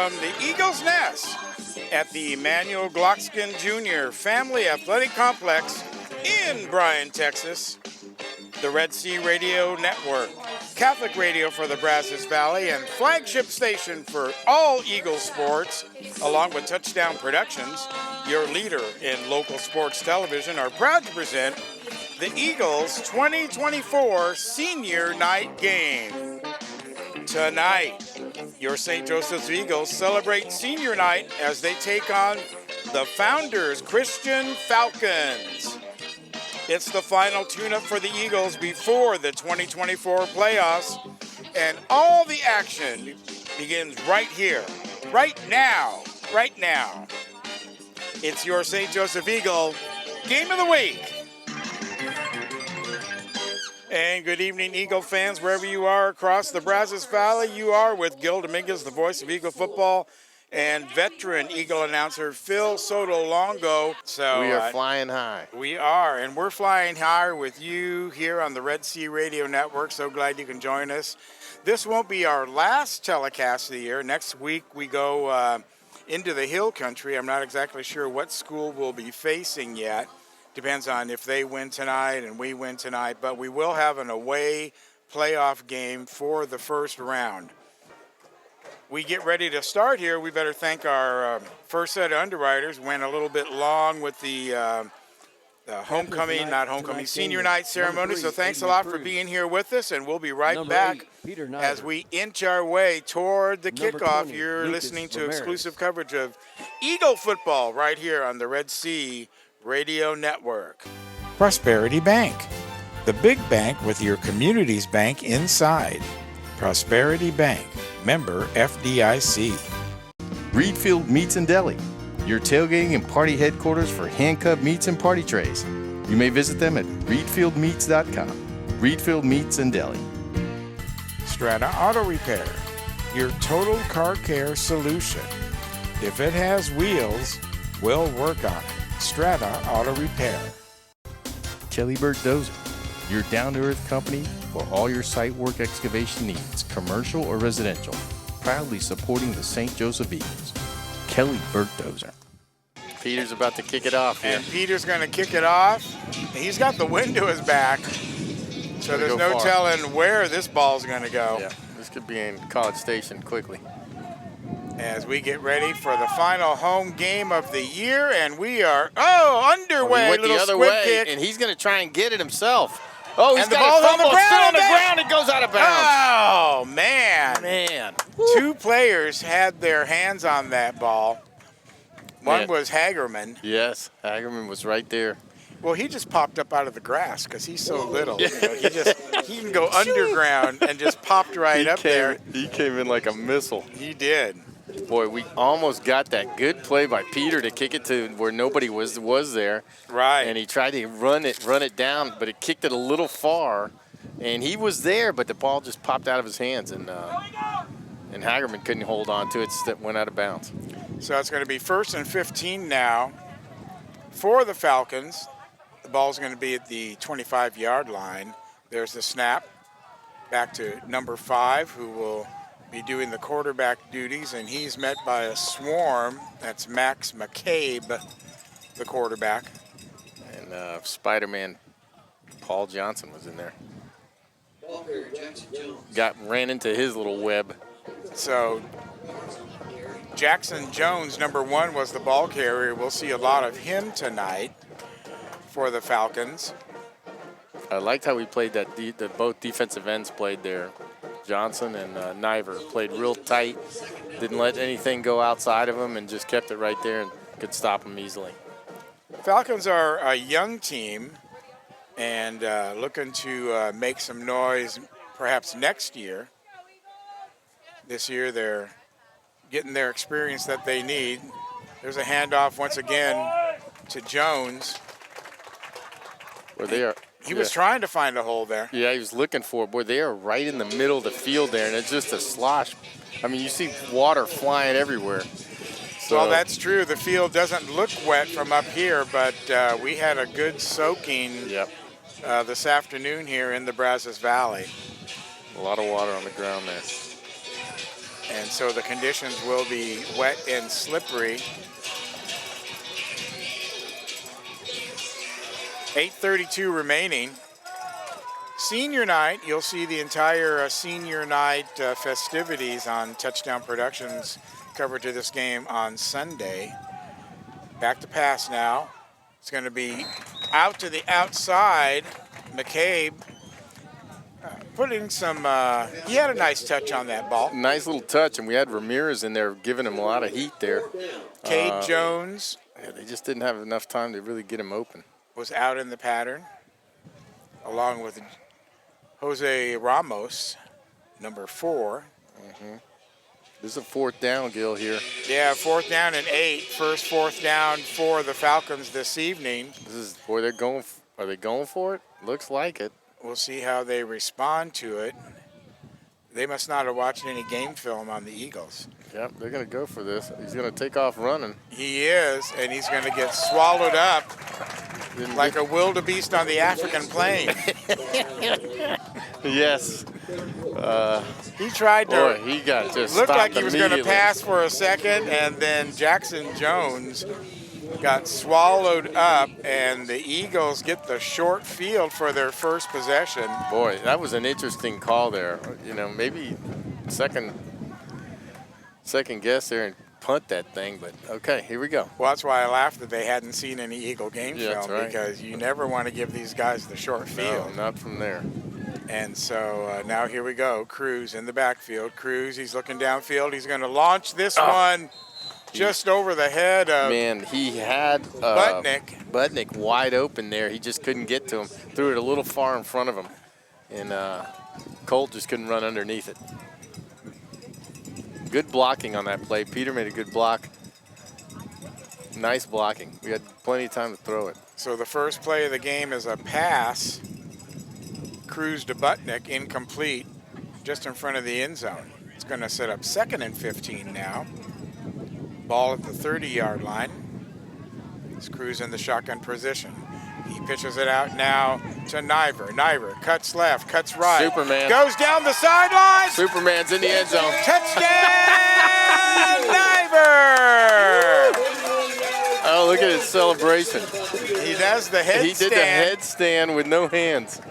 from the Eagles Nest at the Emmanuel Glockskin Jr. Family Athletic Complex in Bryan, Texas. The Red Sea Radio Network, Catholic radio for the Brazos Valley, and flagship station for all Eagles sports, along with Touchdown Productions, your leader in local sports television, are proud to present the Eagles 2024 Senior Night Game. Tonight, your St. Joseph's Eagles celebrate Senior Night as they take on the Founders Christian Falcons. It's the final tune-up for the Eagles before the 2024 playoffs, and all the action begins right here, right now. It's your St. Joseph Eagle Game of the Week. And good evening, Eagle fans, wherever you are across the Brazos Valley. You are with Gil Dominguez, the voice of Eagle football, and veteran Eagle announcer Phil Soto-Longo. So we are flying high. We are, and we're flying high with you here on the Red Sea Radio Network. So glad you can join us. This won't be our last telecast of the year. Next week we go into the Hill Country. I'm not exactly sure what school we'll be facing yet. Depends on if they win tonight and we win tonight. But we will have an away playoff game for the first round. We get ready to start here. We better thank our first set of underwriters. Went a little bit long with the senior night ceremony. So thanks a lot for being here with us, and we'll be right back as we inch our way toward the kickoff. You're listening to exclusive coverage of Eagle football right here on the Red Sea Radio Network. Prosperity Bank, the big bank with your community's bank inside. Prosperity Bank, member FDIC. Reedfield Meats and Deli, your tailgating and party headquarters for hand-cut meats and party trays. You may visit them at reedfieldmeats.com. Reedfield Meats and Deli. Strata Auto Repair, your total car care solution. If it has wheels, we'll work on it. Strata Auto Repair. Kelly Burt Dozer, your down-to-earth company for all your site work excavation needs, commercial or residential. Proudly supporting the St. Joseph Eagles. Kelly Burt Dozer. Peter's about to kick it off here. And Peter's going to kick it off. He's got the wind to his back, so there's no telling where this ball's going to go. Yeah, this could be in College Station quickly. As we get ready for the final home game of the year, and we are underway. Went the other way, kick. And he's going to try and get it himself. Oh, he's and the got ball's it on the ground. Still on the ground. It goes out of bounds. Oh man! Woo. Two players had their hands on that ball. One was Hagerman. Yes, Hagerman was right there. Well, he just popped up out of the grass because he's so little. You know, he can go underground and just popped right up there. He came in like a missile. He did. Boy, we almost got that good play by Peter to kick it to where nobody was there. Right. And he tried to run it down, but it kicked it a little far. And he was there, but the ball just popped out of his hands, and Hagerman couldn't hold on to it. It went out of bounds. So it's going to be 1st and 15 now for the Falcons. The ball's going to be at the 25-yard line. There's the snap back to number 5, who will be doing the quarterback duties, and he's met by a swarm. That's Max McCabe, the quarterback. And Spider-Man Paul Johnson was in there. Ran into his little web. So Jackson Jones, number 1, was the ball carrier. We'll see a lot of him tonight for the Falcons. I liked how we played that. Both defensive ends played there. Johnson and Niver played real tight, didn't let anything go outside of them, and just kept it right there and could stop them easily. Falcons are a young team and looking to make some noise perhaps next year. This year they're getting their experience that they need. There's a handoff once again to Jones. Where they are. He was trying to find a hole there. Yeah, he was looking for it. Boy, they are right in the middle of the field there, and it's just a slosh. I mean, you see water flying everywhere. So, well, that's true. The field doesn't look wet from up here, but we had a good soaking this afternoon here in the Brazos Valley. A lot of water on the ground there. And so the conditions will be wet and slippery. 8:32 remaining. Senior night, you'll see the entire senior night festivities on Touchdown Productions coverage of this game on Sunday. Back to pass now. It's going to be out to the outside. McCabe putting some, he had a nice touch on that ball. Nice little touch, and we had Ramirez in there giving him a lot of heat there. Cade Jones. Yeah, they just didn't have enough time to really get him open. Was out in the pattern, along with Jose Ramos, number 4. This is a 4th down, Gil, here. Yeah, 4th down and 8. First 4th down for the Falcons this evening. This is, boy, they're going. Are they going for it? Looks like it. We'll see how they respond to it. They must not have watched any game film on the Eagles. Yep, they're going to go for this. He's going to take off running. He is, and he's going to get swallowed up like a wildebeest on the African plain. Yes. He tried to. Boy, he got just looked like stopped he was going to immediately. pass for a second, and then Jackson Jones got swallowed up, and the Eagles get the short field for their first possession. Boy, that was an interesting call there. You know, maybe second guess there and punt that thing, but okay, here we go. Well, that's why I laughed that they hadn't seen any Eagle game Yeah, that's film, right. because you never want to give these guys the short No, field. not from there. And so now here we go. Cruz in the backfield. Cruz, he's looking downfield. He's going to launch this one just over the head of Man, he had Butnick wide open there. He just couldn't get to him. Threw it a little far in front of him, and Colt just couldn't run underneath it. Good blocking on that play. Peter made a good block. Nice blocking. We had plenty of time to throw it. So the first play of the game is a pass. Cruz to Butnick, incomplete, just in front of the end zone. It's going to set up 2nd and 15 now. Ball at the 30-yard line. It's Cruz in the shotgun position. He pitches it out now to Niver. Niver cuts left, cuts right. Superman. Goes down the sideline. Superman's in the end zone. Touchdown, Niver! Oh, look at his celebration. He does the headstand. He did the headstand with no hands.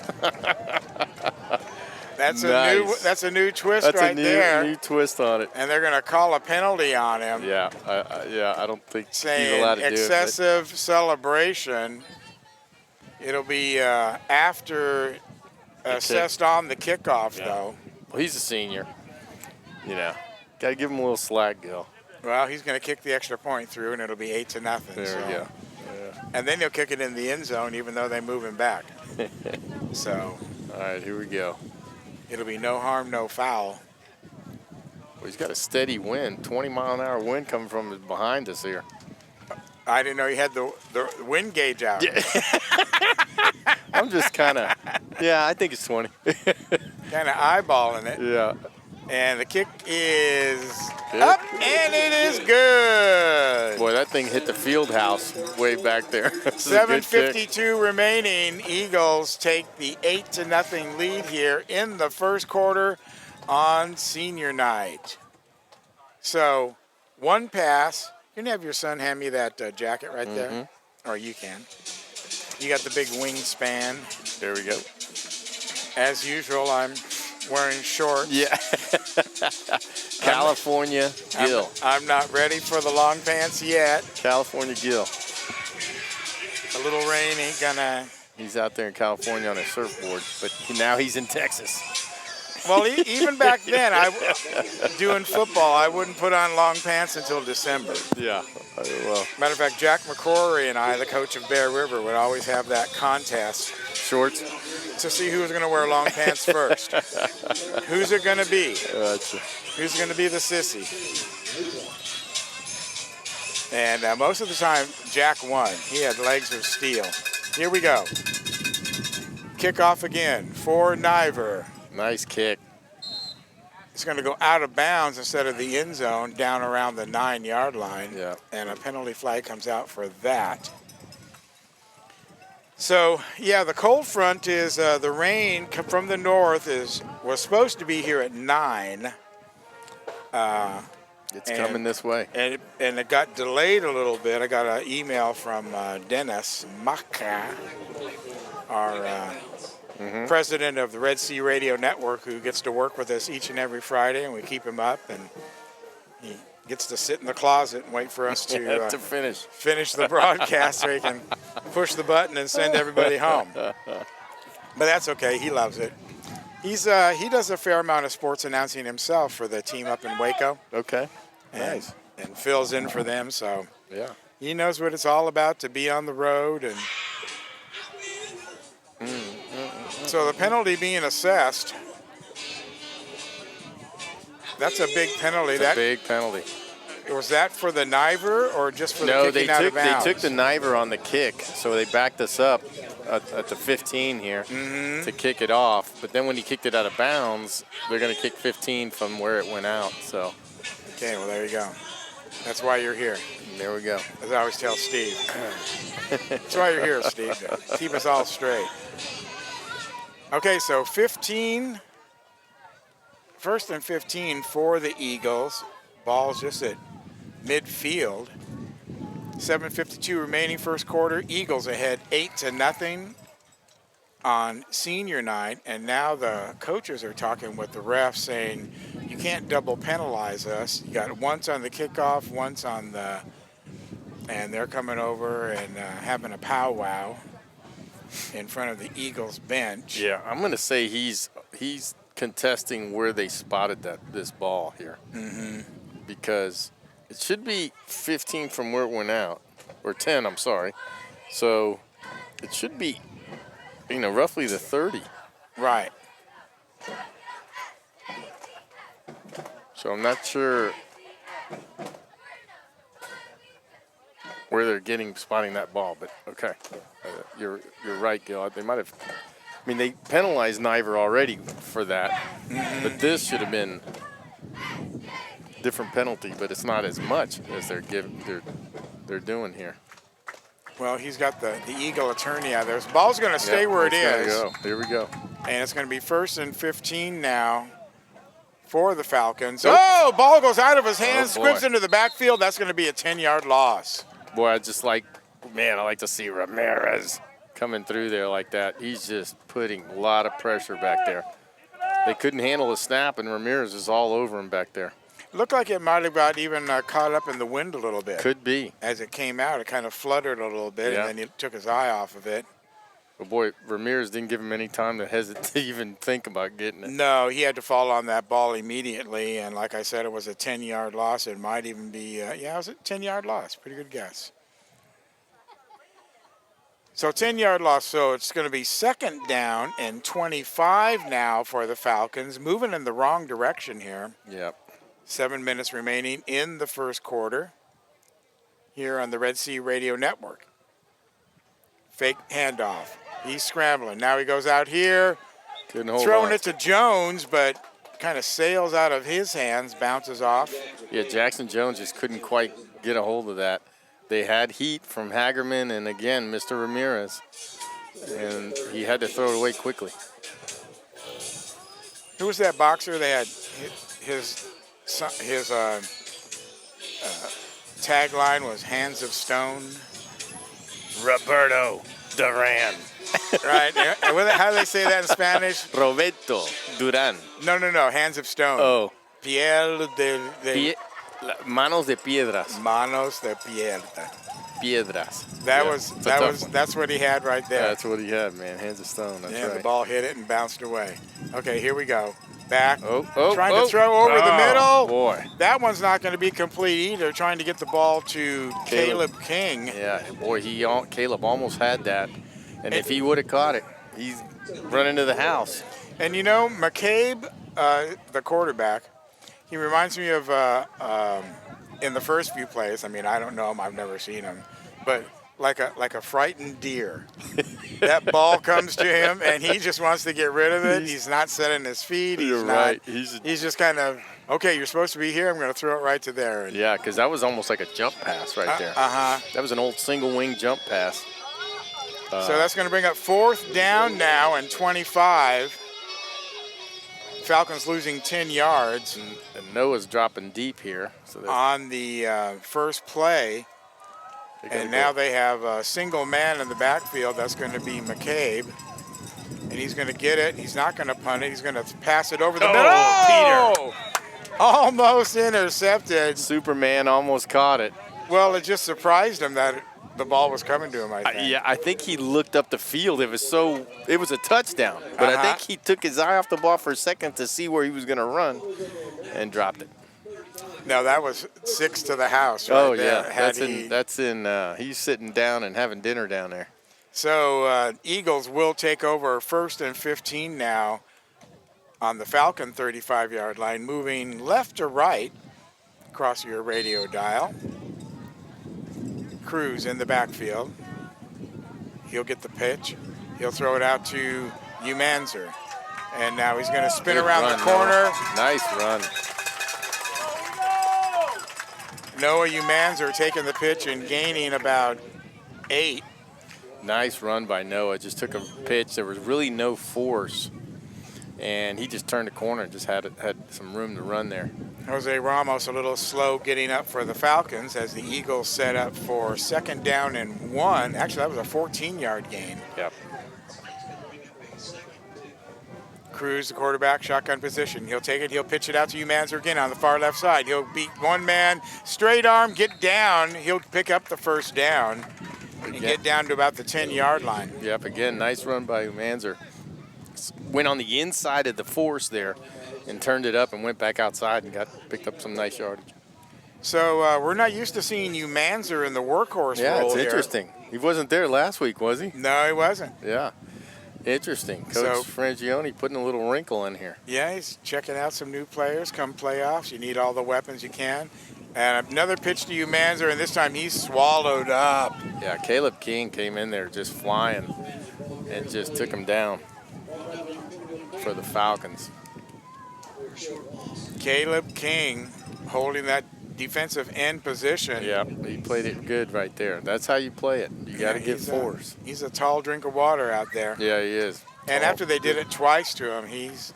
That's Nice. That's a new twist That's right a new, there. new twist on it. And they're going to call a penalty on him. Yeah, I don't think he's Saying allowed to do it. excessive celebration. It'll be after assessed on the kickoff, though. Well, he's a senior. You know, got to give him a little slack, Gil. Well, he's going to kick the extra point through, and it'll be 8-0. There we go. And then he'll kick it in the end zone, even though they move him back. So All right, here we go. it'll be no harm, no foul. Well, he's got a steady wind, 20-mile-an-hour wind coming from behind us here. I didn't know you had the wind gauge out. Yeah. I'm just kind of, I think it's 20. Kind of eyeballing it. Yeah. And the kick is Good. up, and it is good. Boy, that thing hit the field house way back there. This is a good kick. 7:52 remaining. Eagles take the 8-0 lead here in the first quarter on senior night. So one pass. You can have your son hand me that jacket right there, or you can. You got the big wingspan. There we go. As usual, I'm wearing shorts. Yeah. California Gil. I'm not ready for the long pants yet. California Gil. A little rain ain't gonna. He's out there in California on a surfboard, but now he's in Texas. Well, even back then, doing football, I wouldn't put on long pants until December. Yeah. Well, Matter of fact, Jack McCrory and I, the coach of Bear River, would always have that contest shorts. to see who was going to wear long pants first. Who's it going to be? Who's going to be the sissy? And most of the time, Jack won. He had legs of steel. Here we go. Kickoff again for Niver. Nice kick. It's going to go out of bounds instead of the end zone, down around the 9-yard line. Yeah. And a penalty flag comes out for that. So, yeah, the cold front is the rain from the north was supposed to be here at 9. It's coming this way. And it got delayed a little bit. I got an email from Dennis Maka, our president of the Red Sea Radio Network, who gets to work with us each and every Friday, and we keep him up, and he gets to sit in the closet and wait for us to finish the broadcast so he can push the button and send everybody home. But that's okay. He loves it. He does a fair amount of sports announcing himself for the team up in Waco. Okay. Nice. And fills in for them, so he knows what it's all about to be on the road. And so the penalty being assessed, that's a big penalty. That's a big penalty. Was that for the Niver or just for the kicking out of bounds? They took the Niver on the kick, so they backed us up at the 15 here to kick it off. But then when he kicked it out of bounds, they're going to kick 15 from where it went out. So. Okay, well, there you go. That's why you're here. There we go. As I always tell Steve. That's why you're here, Steve. To keep us all straight. Okay, so 15. First and 15 for the Eagles. Ball's just at midfield. 7:52 remaining first quarter. Eagles ahead 8-0 on senior night. And now the coaches are talking with the refs saying, you can't double penalize us. You got once on the kickoff, once on the, and they're coming over and having a powwow in front of the Eagles bench. Yeah, I'm going to say he's contesting where they spotted this ball here. Because it should be 15 from where it went out, or 10, I'm sorry. So it should be, roughly the 30. Right. So I'm not sure where they're spotting that ball, but okay. You're right, Gil. They might have. I mean, they penalized Niver already for that, but this should have been different penalty, but it's not as much as they're doing here. Well, he's got the Eagle attorney out there. The ball's going to stay where it is. Go. Here we go. And it's going to be 1st and 15 now for the Falcons. Oh, ball goes out of his hands, squibs into the backfield. That's going to be a 10-yard loss. Boy, I like to see Ramirez coming through there like that. He's just putting a lot of pressure back there. They couldn't handle the snap, and Ramirez is all over him back there. Looked like it might have got even caught up in the wind a little bit. Could be. As it came out, it kind of fluttered a little bit, and then he took his eye off of it. But boy, Ramirez didn't give him any time to hesitate to even think about getting it. No, he had to fall on that ball immediately, and like I said, it was a 10-yard loss. It might even be, it was a 10-yard loss. Pretty good guess. So 10-yard loss, so it's going to be 2nd down and 25 now for the Falcons, moving in the wrong direction here. Yep. 7 minutes remaining in the first quarter here on the Red Sea Radio Network. Fake handoff. He's scrambling. Now he goes out here, throwing it to Jones, but kind of sails out of his hands, bounces off. Yeah, Jackson Jones just couldn't quite get a hold of that. They had heat from Hagerman and, again, Mr. Ramirez, and he had to throw it away quickly. Who was that boxer? They had his tagline was Hands of Stone. Roberto Duran. Right. How do they say that in Spanish? Roberto Duran. No. Hands of Stone. Oh. Manos de piedras. Manos de piedra. Piedras. That's what he had right there. That's what he had, man. Hands of stone. That's right. The ball hit it and bounced away. Okay, here we go. Back. Trying to throw over the middle. Boy. That one's not going to be complete either. Trying to get the ball to Caleb King. Yeah, boy, Caleb almost had that. And if he would have caught it, he's running to the house. And McCabe, the quarterback, he reminds me of in the first few plays. I mean, I don't know him. I've never seen him. But like a frightened deer. That ball comes to him, and he just wants to get rid of it. He's not setting his feet. You're right. He's just kind of, okay, you're supposed to be here. I'm going to throw it right to there. And yeah, because that was almost like a jump pass right there. That was an old single-wing jump pass. So that's going to bring up 4th down now and 25. Falcons losing 10 yards. And Noah's dropping deep here. So on the first play. And now they have a single man in the backfield. That's going to be McCabe. And he's going to get it. He's not going to punt it. He's going to pass it over the middle. Peter. Almost intercepted. Superman almost caught it. Well, it just surprised him that the ball was coming to him, I think. Yeah, I think he looked up the field. It was a touchdown. But I think he took his eye off the ball for a second to see where he was going to run and dropped it. No, that was 6 to the house right there. That's in he's sitting down and having dinner down there. So Eagles will take over 1st and 15 now on the Falcon 35-yard line, moving left to right across your radio dial. Cruz in the backfield. He'll get the pitch. He'll throw it out to Umanzer. And now he's going to spin around the corner. Noah. Nice run. Noah Umanzer taking the pitch and gaining about 8. Nice run by Noah. Just took a pitch. There was really no force. And he just turned the corner and just had some room to run there. Jose Ramos a little slow getting up for the Falcons as the Eagles set up for 2nd down and 1. Actually, that was a 14-yard gain. Yep. Cruz, the quarterback, shotgun position. He'll take it. He'll pitch it out to Umanzer again on the far left side. He'll beat one man, straight arm, get down. He'll pick up the 1st down and get down to about the 10-yard line. Yep, again, nice run by Umanzer. Went on the inside of the force there and turned it up and went back outside and picked up some nice yardage. So we're not used to seeing Umanzer in the workhorse role here. Yeah, it's interesting. He wasn't there last week, was he? No, he wasn't. Yeah. Interesting. Coach Frangione putting a little wrinkle in here. Yeah, he's checking out some new players come playoffs. You need all the weapons you can. And another pitch to Umanzer, and this time he's swallowed up. Yeah, Caleb King came in there just flying and just took him down for the Falcons. Caleb King holding that defensive end position. Yeah, he played it good right there. That's how you play it. You got to get force. He's a tall drink of water out there. Yeah, he is. And after they did it twice to him, he's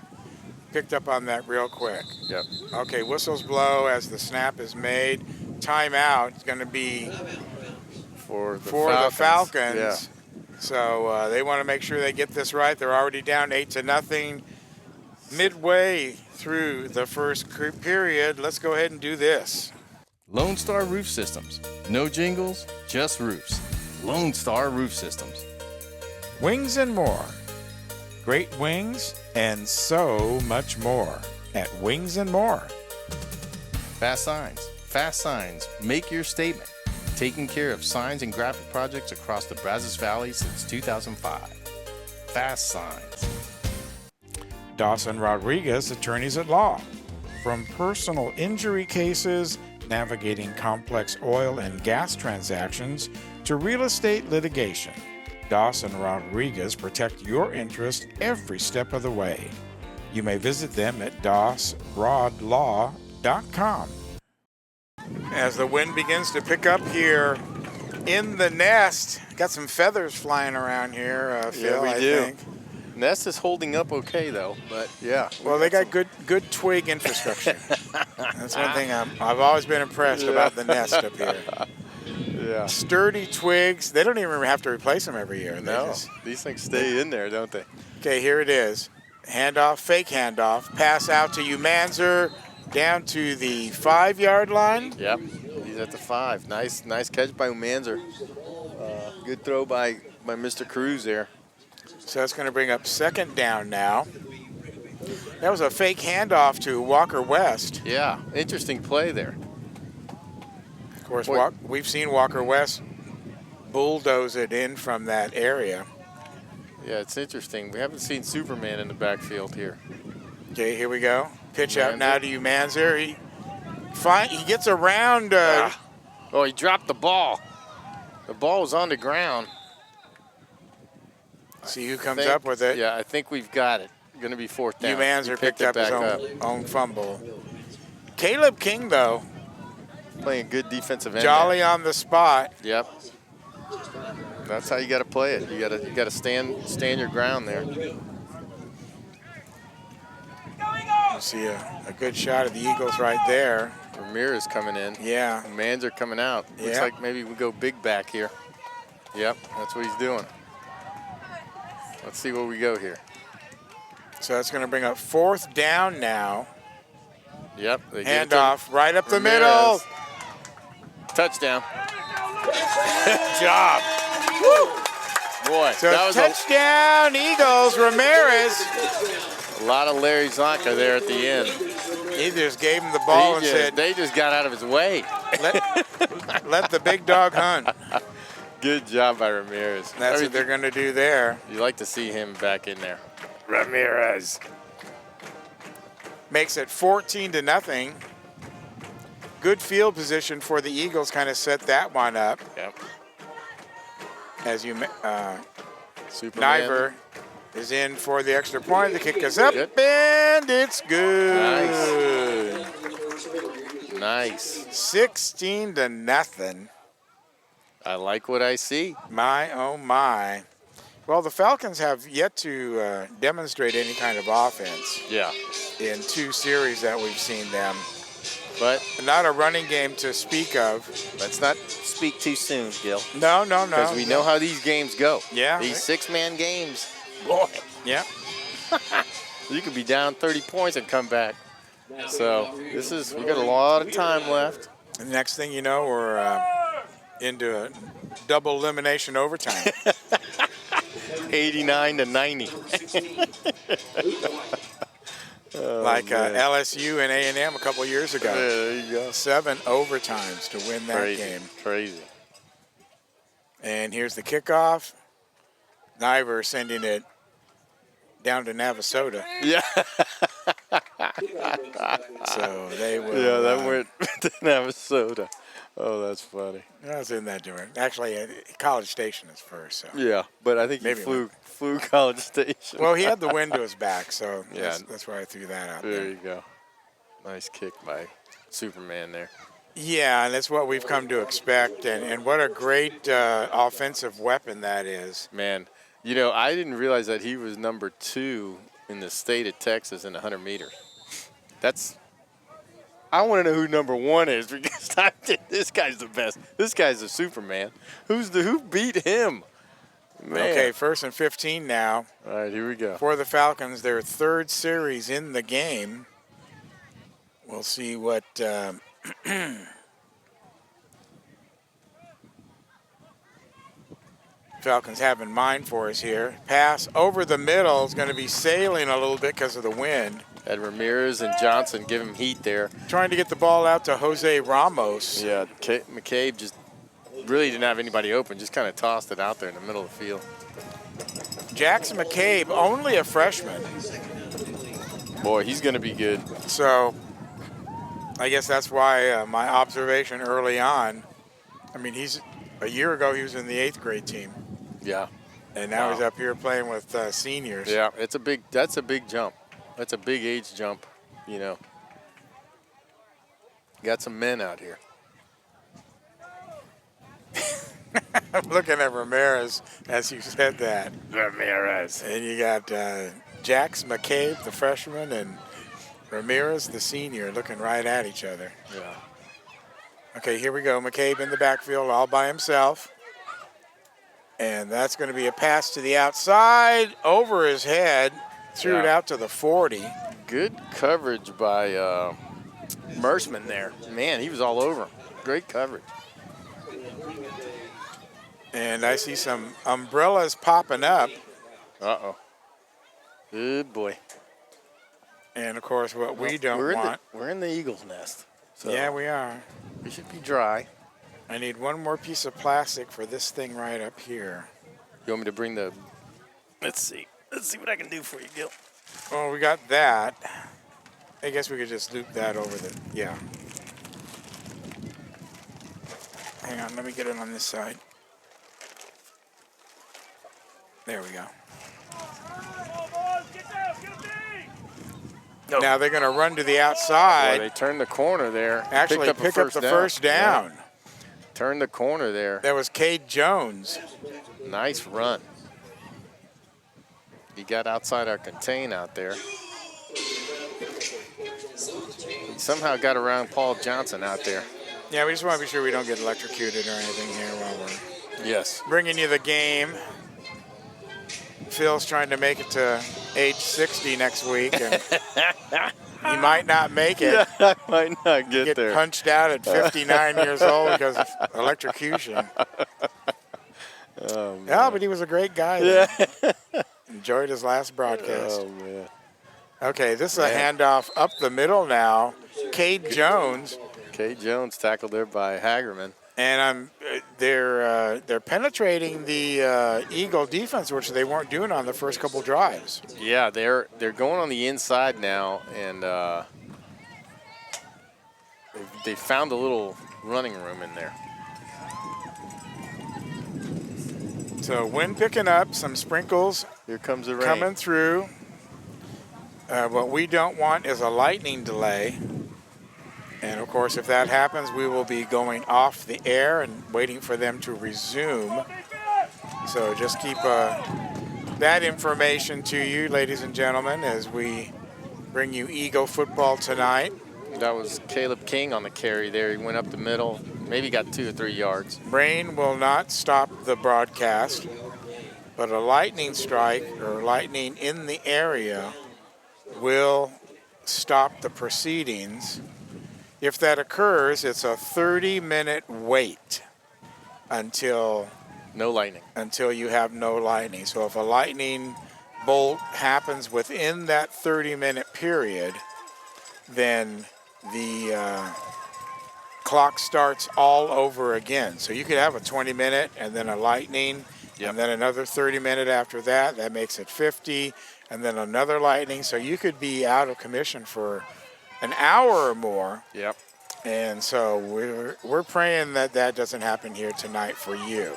picked up on that real quick. Yep. Okay, whistles blow as the snap is made. Timeout is going to be for the Falcons. Yeah. So they want to make sure they get this right. They're already down 8-0. Midway through the first period, let's go ahead and do this. Lone Star Roof Systems. No jingles, just roofs. Lone Star Roof Systems. Wings and more. Great wings and so much more at Wings and More. Fast Signs. Fast Signs. Make your statement. Taking care of signs and graphic projects across the Brazos Valley since 2005. Fast Signs. Dawson Rodriguez, attorneys at law. From personal injury cases, navigating complex oil and gas transactions, to real estate litigation, Dawson Rodriguez protect your interest every step of the way. You may visit them at dawsrodlaw.com. As the wind begins to pick up here in the nest, got some feathers flying around here, Phil, we I do. think. Nest is holding up okay, though, but yeah. Well, they got good twig infrastructure. That's one thing I've always been impressed about the nest up here. Yeah. Sturdy twigs. They don't even have to replace them every year. No, these things stay in there, don't they? Okay, here it is. Handoff, fake handoff. Pass out to Umanzer down to the 5-yard line. Yep, he's at the 5. Nice catch by Umanzer. Good throw by Mr. Cruz there. So that's going to bring up 2nd down now. That was a fake handoff to Walker West. Yeah, interesting play there. Of course, we've seen Walker West bulldoze it in from that area. Yeah, it's interesting. We haven't seen Superman in the backfield here. Okay, here we go. Pitch out now to Umanzer. He gets around. Oh, he dropped the ball. The ball was on the ground. See who comes up with it. Yeah, I think we've got it. Going to be 4th down. Umanzer picked up his own fumble. Caleb King, though. Playing good defensive end. Jolly on the spot. Yep. That's how you got to play it. You got to stand your ground there. Going You see a good shot of the Eagles right there. Ramirez coming in. Yeah. Manzer coming out. Looks like maybe we go big back here. Yep, that's what he's doing. Let's see where we go here. So that's going to bring up 4th down now. Yep. Handoff right up the middle. Touchdown. Good job. Woo. Boy, so that was touchdown, Eagles, Ramirez. A lot of Larry Zonka there at the end. He just gave him the ball and said, they just got out of his way. Let the big dog hunt. Good job by Ramirez. That's what they're going to do there. You like to see him back in there. Ramirez. Makes it 14-0. Good field position for the Eagles, kind of set that one up. Yep. As you, Niver is in for the extra point. The kick is up, and it's good. Nice. 16-0. I like what I see. My, oh my. Well, the Falcons have yet to demonstrate any kind of offense. Yeah. In 2 series that we've seen them. But not a running game to speak of. Let's not speak too soon, Gil. No. Because we know how these games go. Yeah. These 6-man games, boy. Yeah. You could be down 30 points and come back. So we got a lot of time left. The next thing you know, we're into a double elimination overtime. 89-90. Like LSU and A&M a couple years ago. Yeah, there you go. 7 overtimes to win that game. Crazy. And here's the kickoff. Niver sending it down to Navasota. Yeah. So they will. Yeah, that went to Navasota. Oh, that's funny. I was in that doing. Actually, College Station is first. So. Yeah, but I think he flew College Station. Well, he had the wind to his back, so yeah, that's why I threw that out there. There you go. Nice kick by Superman there. Yeah, and that's what we've come to expect, and what a great offensive weapon that is. Man, you know, I didn't realize that he was number 2 in the state of Texas in the 100 meters. I want to know who number 1 is because I think this guy's the best. This guy's the Superman. Who beat him? Man. Okay, 1st and 15 now. All right, here we go. For the Falcons, their 3rd series in the game. We'll see what Falcons have in mind for us here. Pass over the middle is going to be sailing a little bit because of the wind. Had Ramirez and Johnson give him heat there. Trying to get the ball out to Jose Ramos. Yeah, McCabe just really didn't have anybody open, just kind of tossed it out there in the middle of the field. Jackson McCabe, only a freshman. Boy, he's going to be good. So I guess that's why my observation early on, I mean, a year ago he was in the 8th grade team. Yeah. And now he's up here playing with seniors. Yeah, that's a big jump. That's a big age jump, you know. Got some men out here. I'm looking at Ramirez as you said that. Ramirez. And you got Jax McCabe, the freshman, and Ramirez, the senior, looking right at each other. Yeah. Okay, here we go. McCabe in the backfield all by himself. And that's going to be a pass to the outside, over his head, threw it out to the 40. Good coverage by Merschman there. Man, he was all over him. Great coverage. And I see some umbrellas popping up. Uh-oh. Good boy. And, of course, what we don't want. We're in the Eagle's nest. So yeah, we are. We should be dry. I need one more piece of plastic for this thing right up here. You want me to bring the... Let's see. Let's see what I can do for you, Gil. Well, we got that. I guess we could just loop that over the... Yeah. Hang on, let me get it on this side. There we go. No. Now they're going to run to the outside. Boy, they turned the corner there. Actually, pick up the first down. Yeah. Turned the corner there. That was Cade Jones. Nice run. He got outside our contain out there. somehow got around Paul Johnson out there. Yeah, we just want to be sure we don't get electrocuted or anything here while we're Yes. bringing you the game. Phil's trying to make it to age 60 next week, and he might not make it. Yeah, I might not get there. Punched out at 59 years old because of electrocution. Oh, man. Yeah, but he was a great guy. Yeah. Enjoyed his last broadcast. Oh, man. Okay, this is a handoff up the middle now. Cade Jones. Cade Jones tackled there by Hagerman. And they're penetrating the Eagle defense, which they weren't doing on the first couple drives. Yeah, they're going on the inside now, and they found a little running room in there. So wind picking up, some sprinkles. Here comes the rain. Coming through. What we don't want is a lightning delay. And, of course, if that happens, we will be going off the air and waiting for them to resume. So just keep that information to you, ladies and gentlemen, as we bring you Eagle football tonight. That was Caleb King on the carry there. He went up the middle, maybe got 2 or 3 yards. Rain will not stop the broadcast, but a lightning strike or lightning in the area will stop the proceedings. If that occurs, it's a 30-minute wait until no lightning. Until you have no lightning. So if a lightning bolt happens within that 30-minute period, then the clock starts all over again. So you could have a 20-minute and then a lightning, and then another 30-minute after that. That makes it 50, and then another lightning. So you could be out of commission for an hour or more. Yep. And so we're praying that that doesn't happen here tonight for you.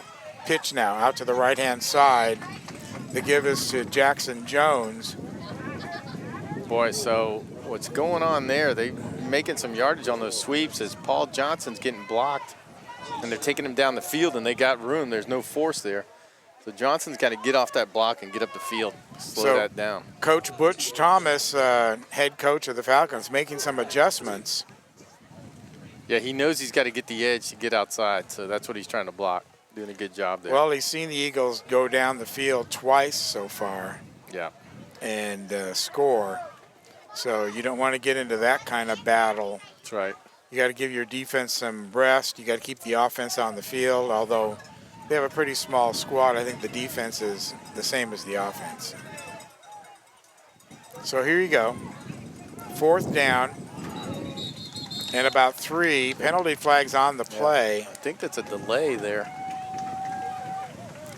Pitch now out to the right-hand side. The give is to Jackson Jones. Boy, so what's going on there? They're making some yardage on those sweeps as Paul Johnson's getting blocked, and they're taking him down the field, and they got room. There's no force there. So Johnson's got to get off that block and get up the field, slow that down. Coach Butch Thomas, head coach of the Falcons, making some adjustments. Yeah, he knows he's got to get the edge to get outside, so that's what he's trying to block. Doing a good job there. Well, he's seen the Eagles go down the field twice so far. Yeah. And score. So you don't want to get into that kind of battle. That's right. You got to give your defense some rest. You got to keep the offense on the field, although they have a pretty small squad. I think the defense is the same as the offense. So here you go. 4th down and about 3. Penalty flags on the play. I think that's a delay there.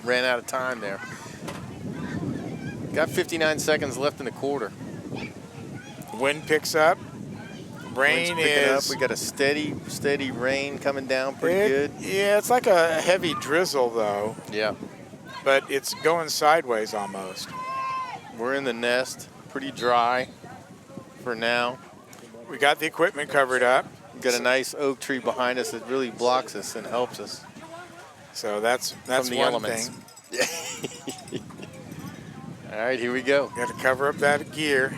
Ran out of time there. Got 59 seconds left in the quarter. Wind picks up. Rain is. We got a steady rain coming down pretty good. Yeah, it's like a heavy drizzle, though. Yeah. But it's going sideways almost. We're in the nest. Pretty dry for now. We got the equipment covered up. We've got a nice oak tree behind us that really blocks us and helps us. So that's from the one elements. thing. All right, here we go. Got to cover up that gear.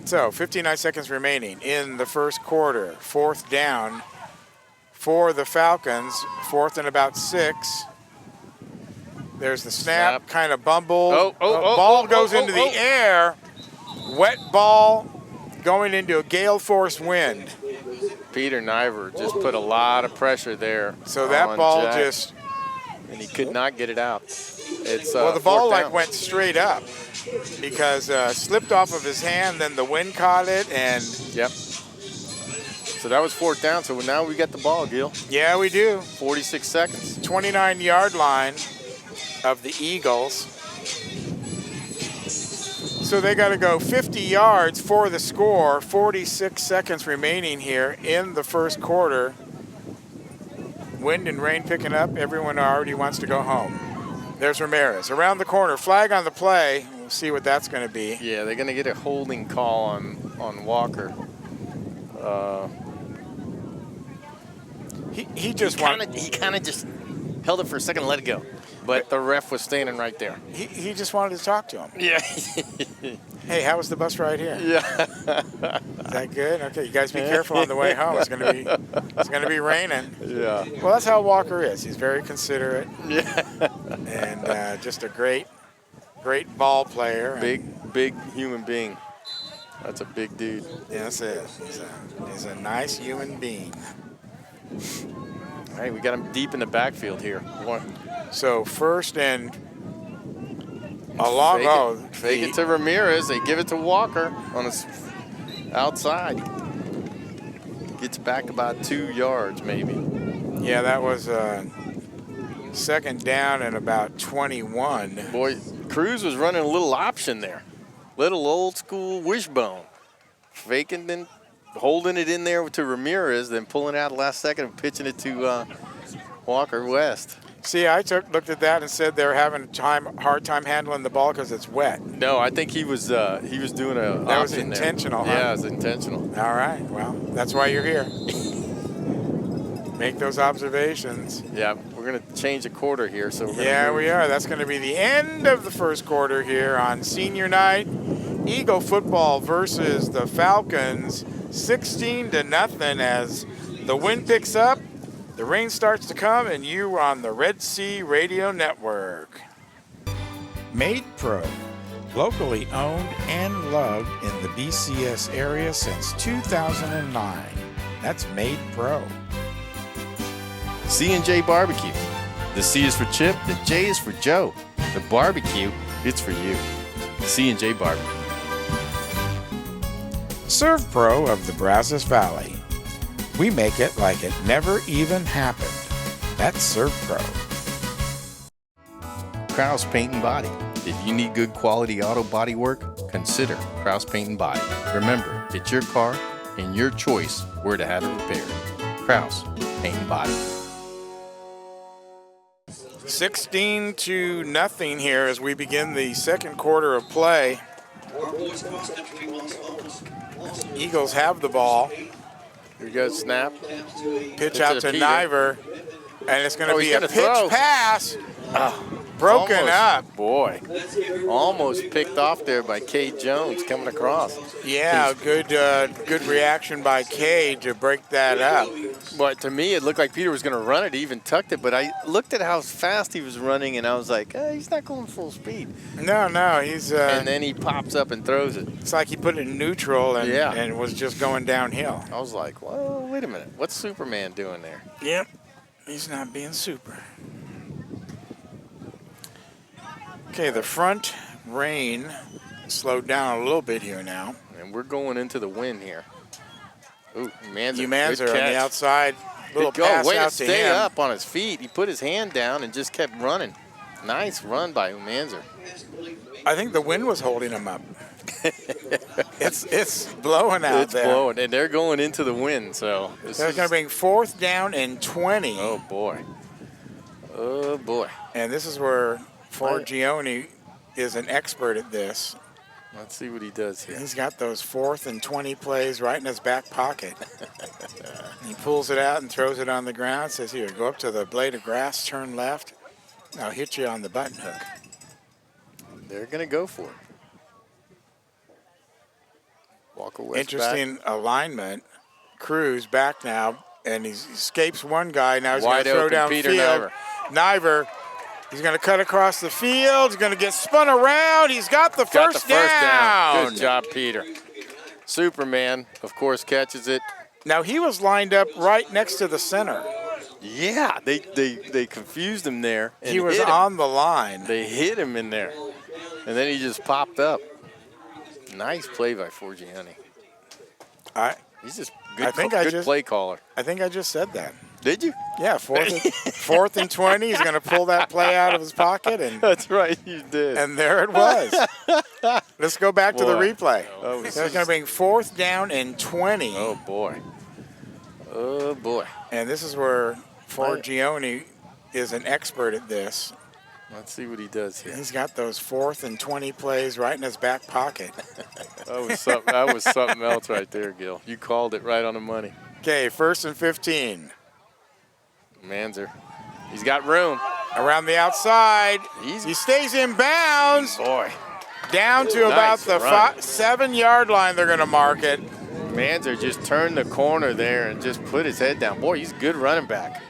So 59 seconds remaining in the first quarter. 4th down for the Falcons. 4th and about 6. There's the snap. Kind of bumbled. Ball goes into the air. Wet ball going into a gale force wind. Peter Niver just put a lot of pressure there. So that ball Jack, just. And he could not get it out. It's well, the ball went straight up because slipped off of his hand, then the wind caught it, and. Yep. So that was 4th down. So now we got the ball, Gil. Yeah, we do. 46 seconds. 29-yard line of the Eagles. So they got to go 50 yards for the score. 46 seconds remaining here in the first quarter. Wind and rain picking up. Everyone already wants to go home. There's Ramirez around the corner. Flag on the play. We'll see what that's going to be. Yeah, they're going to get a holding call on Walker. He just kind of just held it for a second and let it go. But the ref was standing right there. He just wanted to talk to him. Yeah. Hey, how was the bus ride here? Yeah. Is that good? Okay, you guys be careful on the way home. It's gonna be raining. Yeah. Well, that's how Walker is. He's very considerate Yeah. and just a great ball player. Big human being. That's a big dude. Yes, it is. He's a nice human being. All right, we got him deep in the backfield here. So first and a long Fake it to Ramirez. They give it to Walker on his outside. Gets back about 2 yards, maybe. Yeah, that was second down and about 21. Boy, Cruz was running a little option there. Little old school wishbone. Faking and holding it in there to Ramirez, then pulling out last second and pitching it to Walker West. See, I looked at that and said they're having a hard time handling the ball because it's wet. No, I think he was doing a That was intentional, there. huh? Yeah, it was intentional. All right, well, that's why you're here. Make those observations. Yeah, we're going to change a quarter here. So we are. That's going to be the end of the first quarter here on senior night. Eagle football versus the Falcons, 16-0 as the wind picks up, the rain starts to come, and you are on the Red Sea Radio Network. Made Pro, locally owned and loved in the BCS area since 2009. That's Made Pro. C&J Barbecue. The C is for Chip, the J is for Joe. The barbecue, it's for you. C&J Barbecue. Serve Pro of the Brazos Valley. We make it like it never even happened. That's Serve Pro. Kraus Paint and Body. If you need good quality auto body work, consider Kraus Paint and Body. Remember, it's your car and your choice where to have it repaired. Kraus Paint and Body. 16-0 here as we begin the second quarter of play. Eagles have the ball. Here we go, snap. Pitch out to Niver, and it's going to be a pitch throw. pass. Broken up. Boy, almost picked off there by Cade Jones coming across. Yeah, good reaction by Cade to break that up. But to me, it looked like Peter was going to run it. He even tucked it. But I looked at how fast he was running, and I was like, he's not going full speed. No, he's. And then he pops up and throws it. It's like he put it in neutral and was just going downhill. I was like, well, wait a minute. What's Superman doing there? Yep, he's not being super. Okay, the front rain slowed down a little bit here now. And we're going into the wind here. Ooh, Umanzer on the outside. Little pass way out to to stay him. up on his feet. He put his hand down and just kept running. Nice run by Umanzer. I think the wind was holding him up. It's blowing out It's there. blowing, and they're going into the wind. So They're going to bring 4th down and 20. Oh boy. Oh boy. And this is where Forgione is an expert at this. Let's see what he does here. He's got those 4th and 20 plays right in his back pocket. He pulls it out and throws it on the ground. Says, here, go up to the blade of grass, turn left. I'll hit you on the button hook. They're going to go for it. Walker West Interesting back. alignment. Cruz back now, and he escapes one guy. Now he's going Wide to throw open, down Peter field. Niver. He's going to cut across the field. He's going to get spun around. He's got the first down. Good job, Peter. Superman, of course, catches it. Now, he was lined up right next to the center. Yeah, they confused him there. And he was hit him. on the line. They hit him in there, and then he just popped up. Nice play by Forgione. He's just good play caller. I think I just said that. Did you? Yeah, 4th and 20. He's going to pull that play out of his pocket. And that's right, you did. And there it was. Let's go back to the replay. Oh, They're going to bring 4th down and 20. Oh, boy. Oh, boy. And this is where Forgione is an expert at this. Let's see what he does here. He's got those 4th and 20 plays right in his back pocket. That was something else right there, Gil. You called it right on the money. Okay, 1st and 15. Manzer. He's got room. Around the outside. He stays in bounds. Boy. Down to about the 7-yard line, they're going to mark it. Manzer just turned the corner there and just put his head down. Boy, he's a good running back.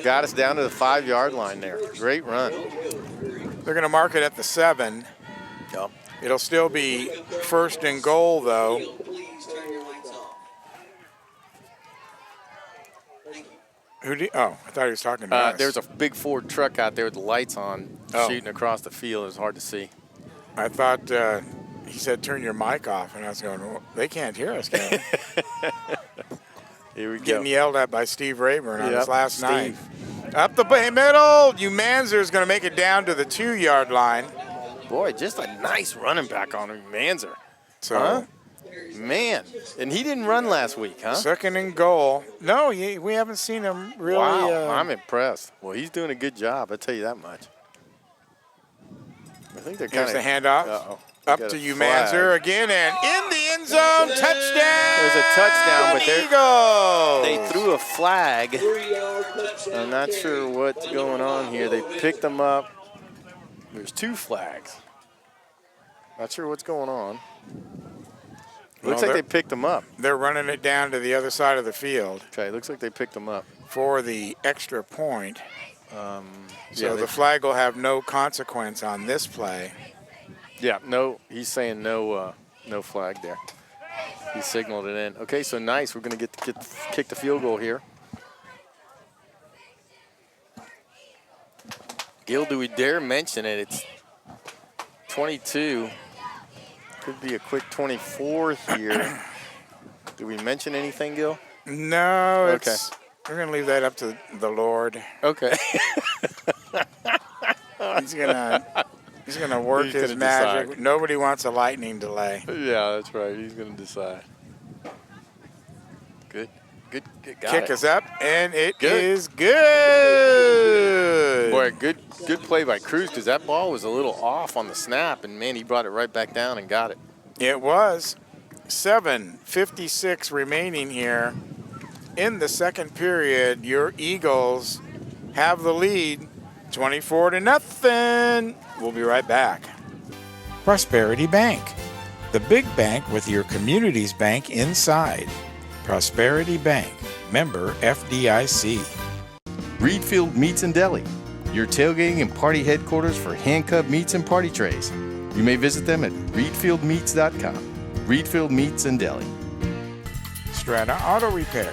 Got us down to the 5-yard line there. Great run. They're going to mark it at the 7. Yep. It'll still be 1st and goal, though. I thought he was talking to us. There's a big Ford truck out there with the lights on shooting across the field. It was hard to see. I thought he said, turn your mic off. And I was going, well, they can't hear us, can they? Here we go. Getting yelled at by Steve Rayburn on his last night. Up the middle. Manzer is going to make it down to the 2-yard line. Boy, just a nice running back on him, Manzer. Man, and he didn't run last week, huh? 2nd and goal. No, we haven't seen him really. Wow, I'm impressed. Well, he's doing a good job, I'll tell you that much. I think they're kind of. There's the handoff. Up to you, Manzer again, and in the end zone, touchdown. There's a touchdown, but Eagles. They threw a flag. I'm not sure what's going on here. They picked them up. There's 2 flags. Not sure what's going on. Looks like they picked them up. They're running it down to the other side of the field. Okay, looks like they picked them up. For the extra point. So the flag will have no consequence on this play. Yeah, no, he's saying no flag there. He signaled it in. Okay, so nice. We're going to kick the field goal here. Gil, do we dare mention it? It's 22. Could be a quick 24 here. Do we mention anything, Gil? No, we're going to leave that up to the Lord. Okay. He's gonna work his magic. Decide. Nobody wants a lightning delay. Yeah, that's right. He's going to decide. Good. Kick is up, and it is good. Boy, good play by Cruz, because that ball was a little off on the snap, and, man, he brought it right back down and got it. It was. 7:56 remaining here in the second period. Your Eagles have the lead, 24-0. We'll be right back. Prosperity Bank, the big bank with your community's bank inside. Prosperity Bank, member FDIC. Reedfield Meats and Deli, your tailgating and party headquarters for hand-cut meats and party trays. You may visit them at reedfieldmeats.com. Reedfield Meats and Deli. Strata Auto Repair,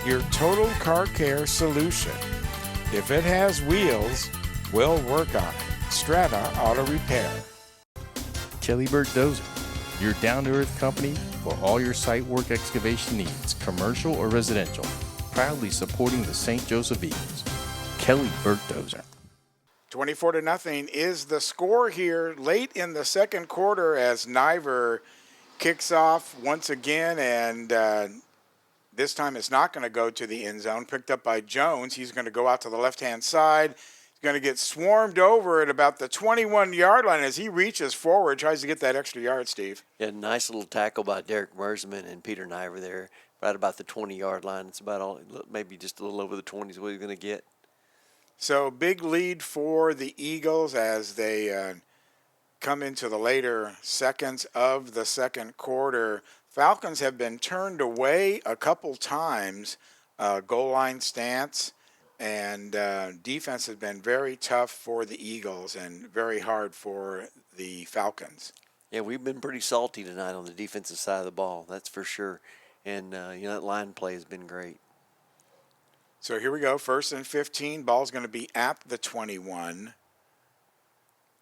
your total car care solution. If it has wheels, we'll work on it. Strata Auto Repair. Kelly Burt Dozer, your down-to-earth company for all your site work excavation needs, commercial or residential. Proudly supporting the St. Joseph Eagles. Kelly Burt Dozer. 24-0 is the score here late in the second quarter as Niver kicks off once again, and this time it's not going to go to the end zone. Picked up by Jones. He's going to go out to the left-hand side. Going to get swarmed over at about the 21-yard line as he reaches forward, tries to get that extra yard, Steve. Yeah, nice little tackle by Derek Mersman and Peter Niver there, right about the 20-yard line. It's about all, maybe just a little over the 20 is what he's going to get. So big lead for the Eagles as they come into the later seconds of the second quarter. Falcons have been turned away a couple times, goal line stance. And defense has been very tough for the Eagles and very hard for the Falcons. Yeah, we've been pretty salty tonight on the defensive side of the ball, that's for sure. And, that line play has been great. So here we go, 1st and 15. Ball's going to be at the 21.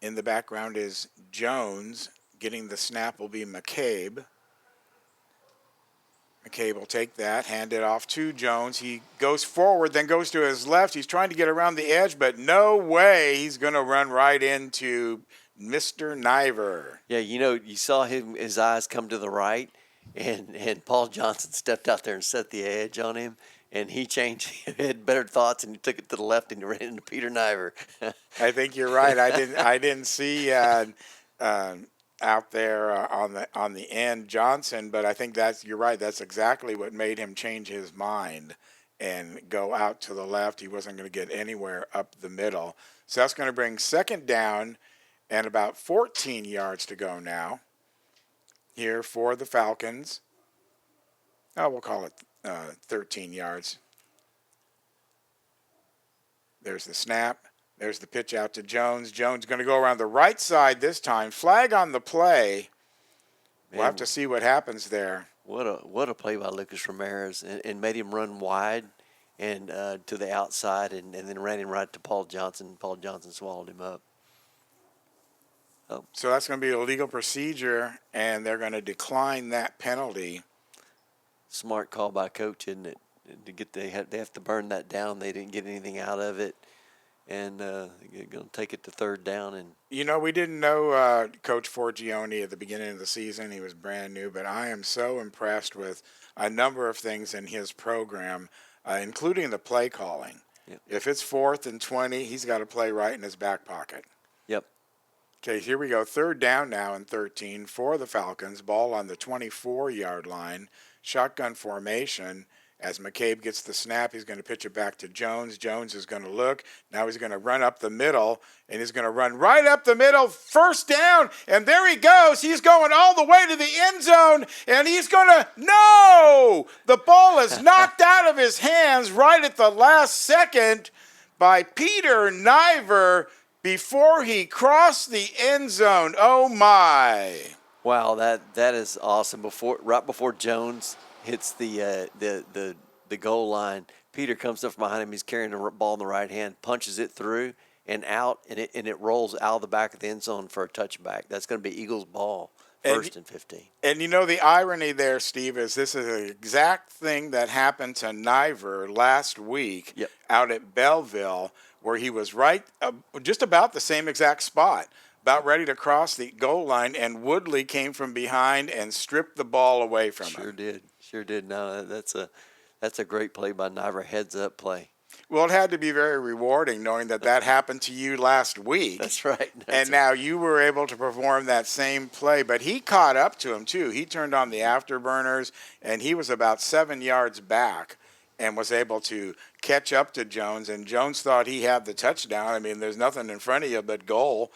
In the background is Jones. Getting the snap will be McCabe. McCabe will take that, hand it off to Jones. He goes forward, then goes to his left. He's trying to get around the edge, but no way. He's going to run right into Mr. Niver. Yeah, you saw his eyes come to the right, and Paul Johnson stepped out there and set the edge on him, and he changed. He had better thoughts, and he took it to the left, and he ran into Peter Niver. I think you're right. I didn't see out there on the end Johnson, but I think you're right. That's exactly what made him change his mind and go out to the left. He wasn't going to get anywhere up the middle. So that's going to bring second down And about 14 yards to go now here for the Falcons. Oh, we'll call it 13 yards. There's the snap. There's the pitch out to Jones. Jones going to go around the right side this time. Flag on the play. We'll have to see what happens there. What a play by Lucas Ramirez, and made him run wide and to the outside, and then ran him right to Paul Johnson. Paul Johnson swallowed him up. Oh. So that's going to be a legal procedure, and they're going to decline that penalty. Smart call by coach, isn't it? They have to burn that down. They didn't get anything out of it, and they're going to take it to third down. And we didn't know Coach Forgione at the beginning of the season. He was brand new, but I am so impressed with a number of things in his program, including the play calling. Yep. If it's 4th and 20, he's got a play right in his back pocket. Yep. Okay, here we go. Third down now and 13 for the Falcons. Ball on the 24-yard line. Shotgun formation. As McCabe gets the snap, he's going to pitch it back to Jones. Jones is going to look. Now he's going to run up the middle, and he's going to run right up the middle. First down, and there he goes. He's going all the way to the end zone, and he's going to – no! The ball is knocked out of his hands right at the last second by Peter Niver before he crossed the end zone. Oh, my. Wow, that is awesome. Right before Jones hits the goal line, Peter comes up from behind him. He's carrying the ball in the right hand, punches it through and out, and it rolls out of the back of the end zone for a touchback. That's going to be Eagles' ball, 1st and 15. And the irony there, Steve, is this is the exact thing that happened to Niver last week out at Belleville, where he was right just about the same exact spot, about ready to cross the goal line, and Woodley came from behind and stripped the ball away from him. Sure did. No, that's a great play by Niver, heads-up play. Well, it had to be very rewarding knowing that happened to you last week. That's right. Now you were able to perform that same play, but he caught up to him, too. He turned on the afterburners, and he was about 7 yards back and was able to catch up to Jones, and Jones thought he had the touchdown. I mean, there's nothing in front of you but goal,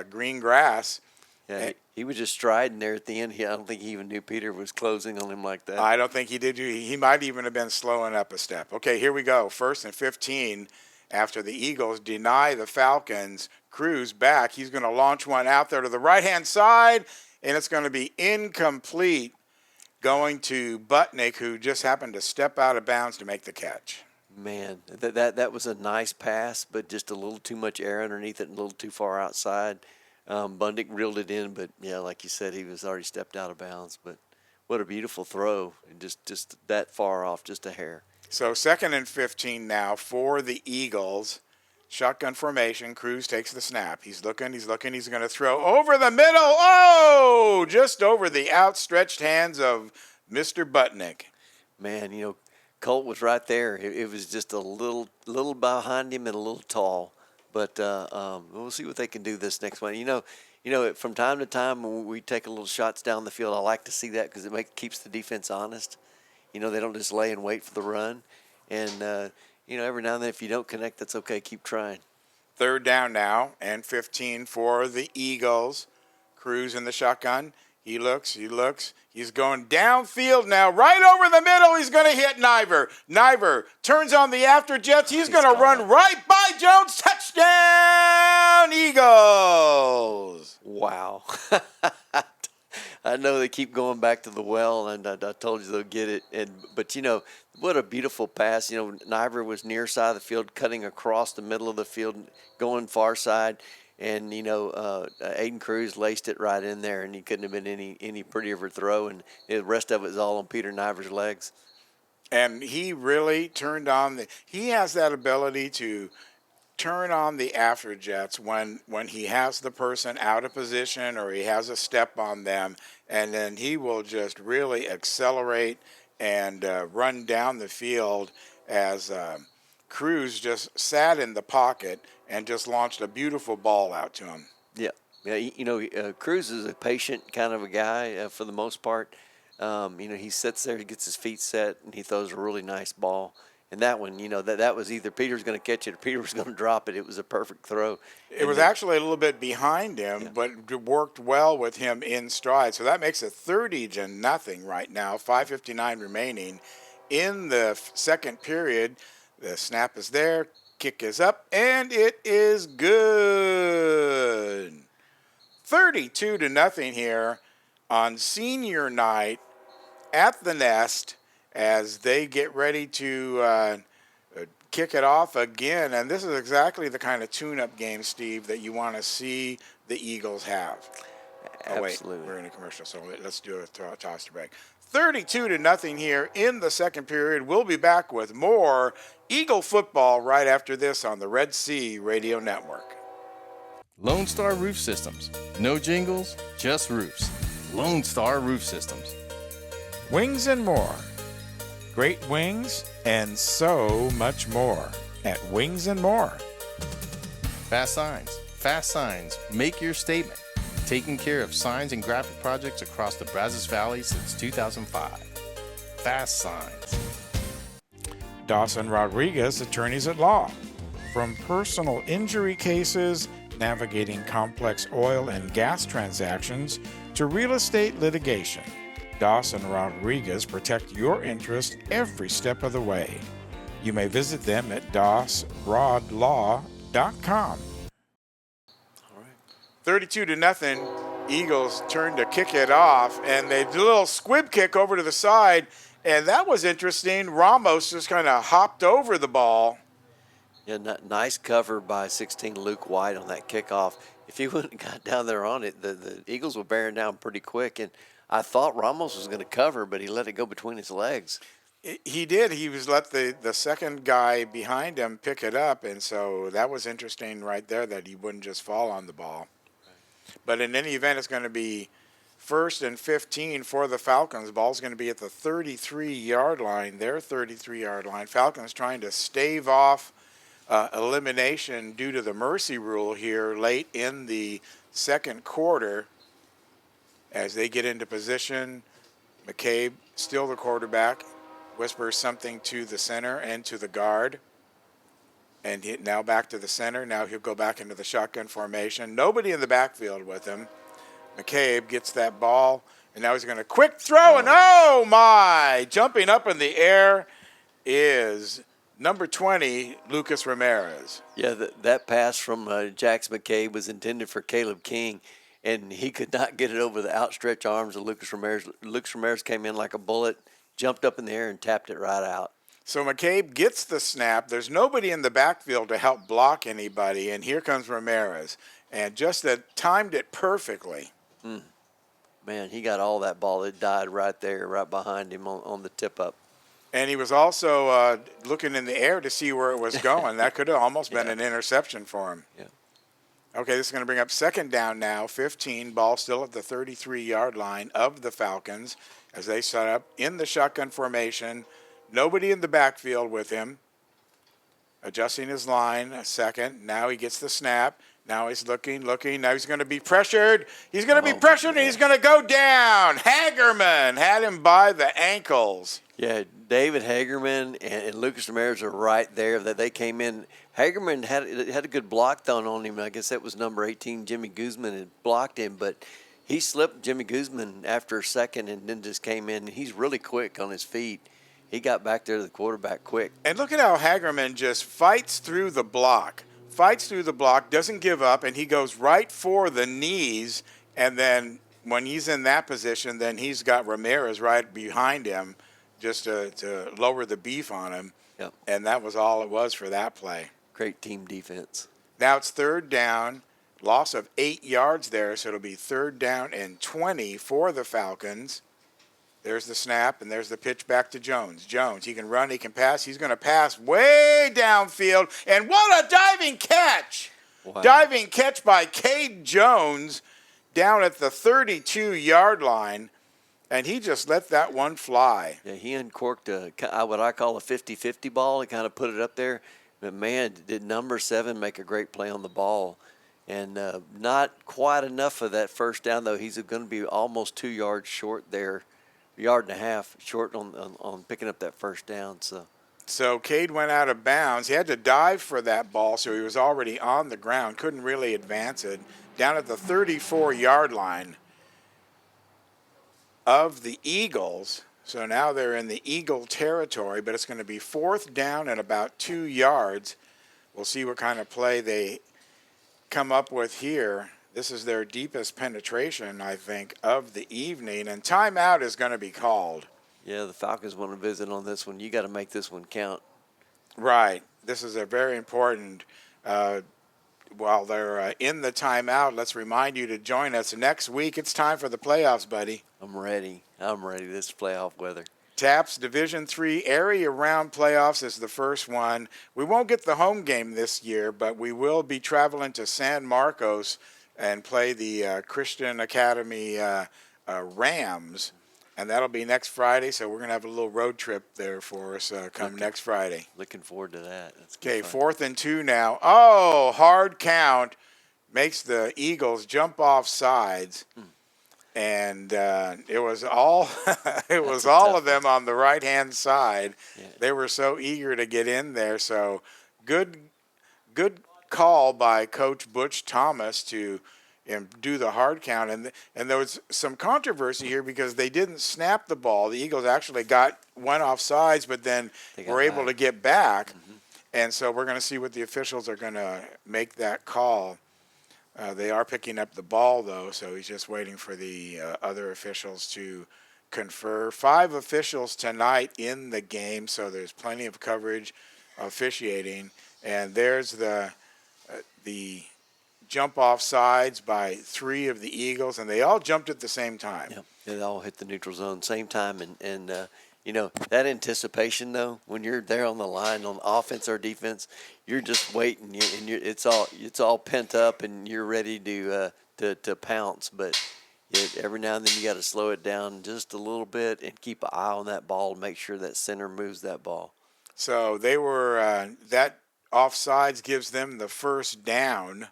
green grass. Yeah, he was just striding there at the end. I don't think he even knew Peter was closing on him like that. I don't think he did. He might even have been slowing up a step. Okay, here we go. 1st and 15 after the Eagles deny the Falcons. Cruz back. He's going to launch one out there to the right-hand side, and it's going to be incomplete, going to Butnick, who just happened to step out of bounds to make the catch. Man, that was a nice pass, but just a little too much air underneath it and a little too far outside. Bundick reeled it in, but, like you said, he was already stepped out of bounds. But what a beautiful throw, just that far off, just a hair. So 2nd and 15 now for the Eagles. Shotgun formation. Cruz takes the snap. He's looking. He's going to throw over the middle. Oh, just over the outstretched hands of Mr. Butnick. Man, Colt was right there. It was just a little behind him and a little tall. But we'll see what they can do this next one. From time to time when we take a little shots down the field, I like to see that because it keeps the defense honest. They don't just lay and wait for the run. And, every now and then if you don't connect, that's okay. Keep trying. 3rd down now and 15 for the Eagles. Cruz in the shotgun. He looks. He's going downfield now, right over the middle. He's going to hit Niver. Niver turns on the afterjets. He's going to run right by Jones. Touchdown, Eagles. Wow. I know they keep going back to the well, and I told you they'll get it. But what a beautiful pass. Niver was near side of the field, cutting across the middle of the field, going far side. And, Aiden Cruz laced it right in there, and he couldn't have been any prettier of a throw. And the rest of it is all on Peter Niver's legs. And he really turned on he has that ability to turn on the afterjets when he has the person out of position or he has a step on them, and then he will just really accelerate and run down the field as Cruz just sat in the pocket and just launched a beautiful ball out to him. Yeah. Cruz is a patient kind of a guy for the most part. He sits there, he gets his feet set, and he throws a really nice ball. And that one, that was either Peter was going to catch it or Peter was going to drop it. It was a perfect throw. It was actually a little bit behind him, Yeah. but it worked well with him in stride. So that makes it 30-0 right now. 5:59 remaining in the second period. The snap is there, kick is up, and it is good. 32-0 here on senior night at the Nest as they get ready to kick it off again. And this is exactly the kind of tune-up game, Steve, that you want to see the Eagles have. Oh, wait, Absolutely. we're in a commercial, so let's do a toss to break. 32-0 here in the second period. We'll be back with more Eagle football right after this on the Red Sea Radio Network. Lone Star Roof Systems. No jingles, just roofs. Lone Star Roof Systems. Wings and more. Great wings and so much more at Wings and More. Fast Signs. Fast Signs. Make your statement. Taking care of signs and graphic projects across the Brazos Valley since 2005. Fast Signs. Dawson Rodriguez, attorneys at law. From personal injury cases, navigating complex oil and gas transactions, to real estate litigation, Dawson Rodriguez protect your interest every step of the way. You may visit them at dawsrodlaw.com. 32-0, Eagles turn to kick it off, and they do a little squib kick over to the side, and that was interesting. Ramos just kind of hopped over the ball. Yeah, nice cover by 16 Luke White on that kickoff. If he wouldn't have got down there on it, the Eagles were bearing down pretty quick, and I thought Ramos was going to cover, but he let it go between his legs. He did. He was let the second guy behind him pick it up, and so that was interesting right there that he wouldn't just fall on the ball. But in any event, it's going to be 1st and 15 for the Falcons. Ball's going to be at the 33-yard line, their 33-yard line. Falcons trying to stave off elimination due to the mercy rule here late in the second quarter. As they get into position, McCabe, still the quarterback, whispers something to the center and to the guard. And now back to the center. Now he'll go back into the shotgun formation. Nobody in the backfield with him. McCabe gets that ball, and now he's going to quick throw, and oh my! Jumping up in the air is number 20, Lucas Ramirez. Yeah, that pass from Jax McCabe was intended for Caleb King, and he could not get it over the outstretched arms of Lucas Ramirez. Lucas Ramirez came in like a bullet, jumped up in the air, and tapped it right out. So McCabe gets the snap. There's nobody in the backfield to help block anybody, and here comes Ramirez. And just timed it perfectly. Man, he got all that ball. It died right there, right behind him on the tip-up. And he was also looking in the air to see where it was going. That could have almost been an interception for him. Yeah. Okay, this is going to bring up second down now, 15. Ball still at the 33-yard line of the Falcons as they set up in the shotgun formation. Nobody in the backfield with him. Adjusting his line a second. Now he gets the snap. Now he's looking. Now he's going to be pressured. He's going to be pressured, and he's going to go down. Hagerman had him by the ankles. Yeah, David Hagerman and Lucas Ramirez are right there. That they came in. Hagerman had a good block thrown on him. I guess that was number 18, Jimmy Guzman, had blocked him, but he slipped Jimmy Guzman after a second and then just came in. He's really quick on his feet. He got back there to the quarterback quick. And look at how Hagerman just fights through the block, doesn't give up, and he goes right for the knees. And then when he's in that position, then he's got Ramirez right behind him just to lower the beef on him. Yep. And that was all it was for that play. Great team defense. Now it's third down, loss of 8 yards there, so it'll be third down and 20 for the Falcons. There's the snap, and there's the pitch back to Jones. Jones, he can run, he can pass. He's going to pass way downfield, and what a diving catch! Wow. Diving catch by Cade Jones down at the 32-yard line, and he just let that one fly. Yeah, he uncorked what I call a 50-50 ball. He kind of put it up there. But, man, did number 7 make a great play on the ball. And not quite enough of that first down, though. He's going to be almost 2 yards short there. Yard and a half short on picking up that first down. So So Cade went out of bounds. He had to dive for that ball, so he was already on the ground. Couldn't really advance it. Down at the 34-yard line of the Eagles. So now they're in the Eagle territory, but it's going to be 4th down and about 2 yards. We'll see what kind of play they come up with here. This is their deepest penetration, I think, of the evening. And timeout is going to be called. Yeah, the Falcons want to visit on this one. You got to make this one count. Right. This is a very important. While they're in the timeout, let's remind you to join us next week. It's time for the playoffs, buddy. I'm ready. This is playoff weather. TAPS Division III Area Round Playoffs is the first one. We won't get the home game this year, but we will be traveling to San Marcos and play the Christian Academy Rams. And that'll be next Friday, so we're going to have a little road trip there for us next Friday. Looking forward to that. Okay, 4th and 2 now. Oh, hard count makes the Eagles jump off sides. And it was all of them on the right-hand side. Yeah. They were so eager to get in there. So good call by Coach Butch Thomas to do the hard count. And there was some controversy here because they didn't snap the ball. The Eagles actually went off sides, but then were able to get back. Mm-hmm. And so we're going to see what the officials are going to make that call. They are picking up the ball, though, so he's just waiting for the other officials to confer. 5 officials tonight in the game, so there's plenty of coverage officiating. And there's the jump off sides by 3 of the Eagles, and they all jumped at the same time. Yeah, they all hit the neutral zone same time. And you know, that anticipation, though, when you're there on the line on offense or defense, you're just waiting, and it's all pent up, and you're ready to pounce. But every now and then you got to slow it down just a little bit and keep an eye on that ball and make sure that center moves that ball. So they were that offsides gives them the first down,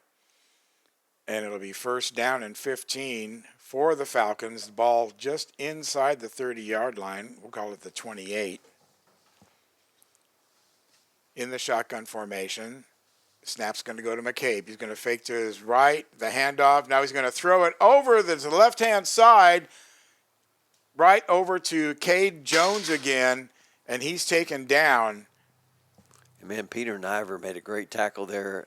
and it'll be 1st down and 15 for the Falcons. The ball just inside the 30-yard line. We'll call it the 28. In the shotgun formation. Snap's going to go to McCabe. He's going to fake to his right, the handoff. Now he's going to throw it over to the left-hand side, right over to Cade Jones again, and he's taken down. Man, Peter Niver made a great tackle there.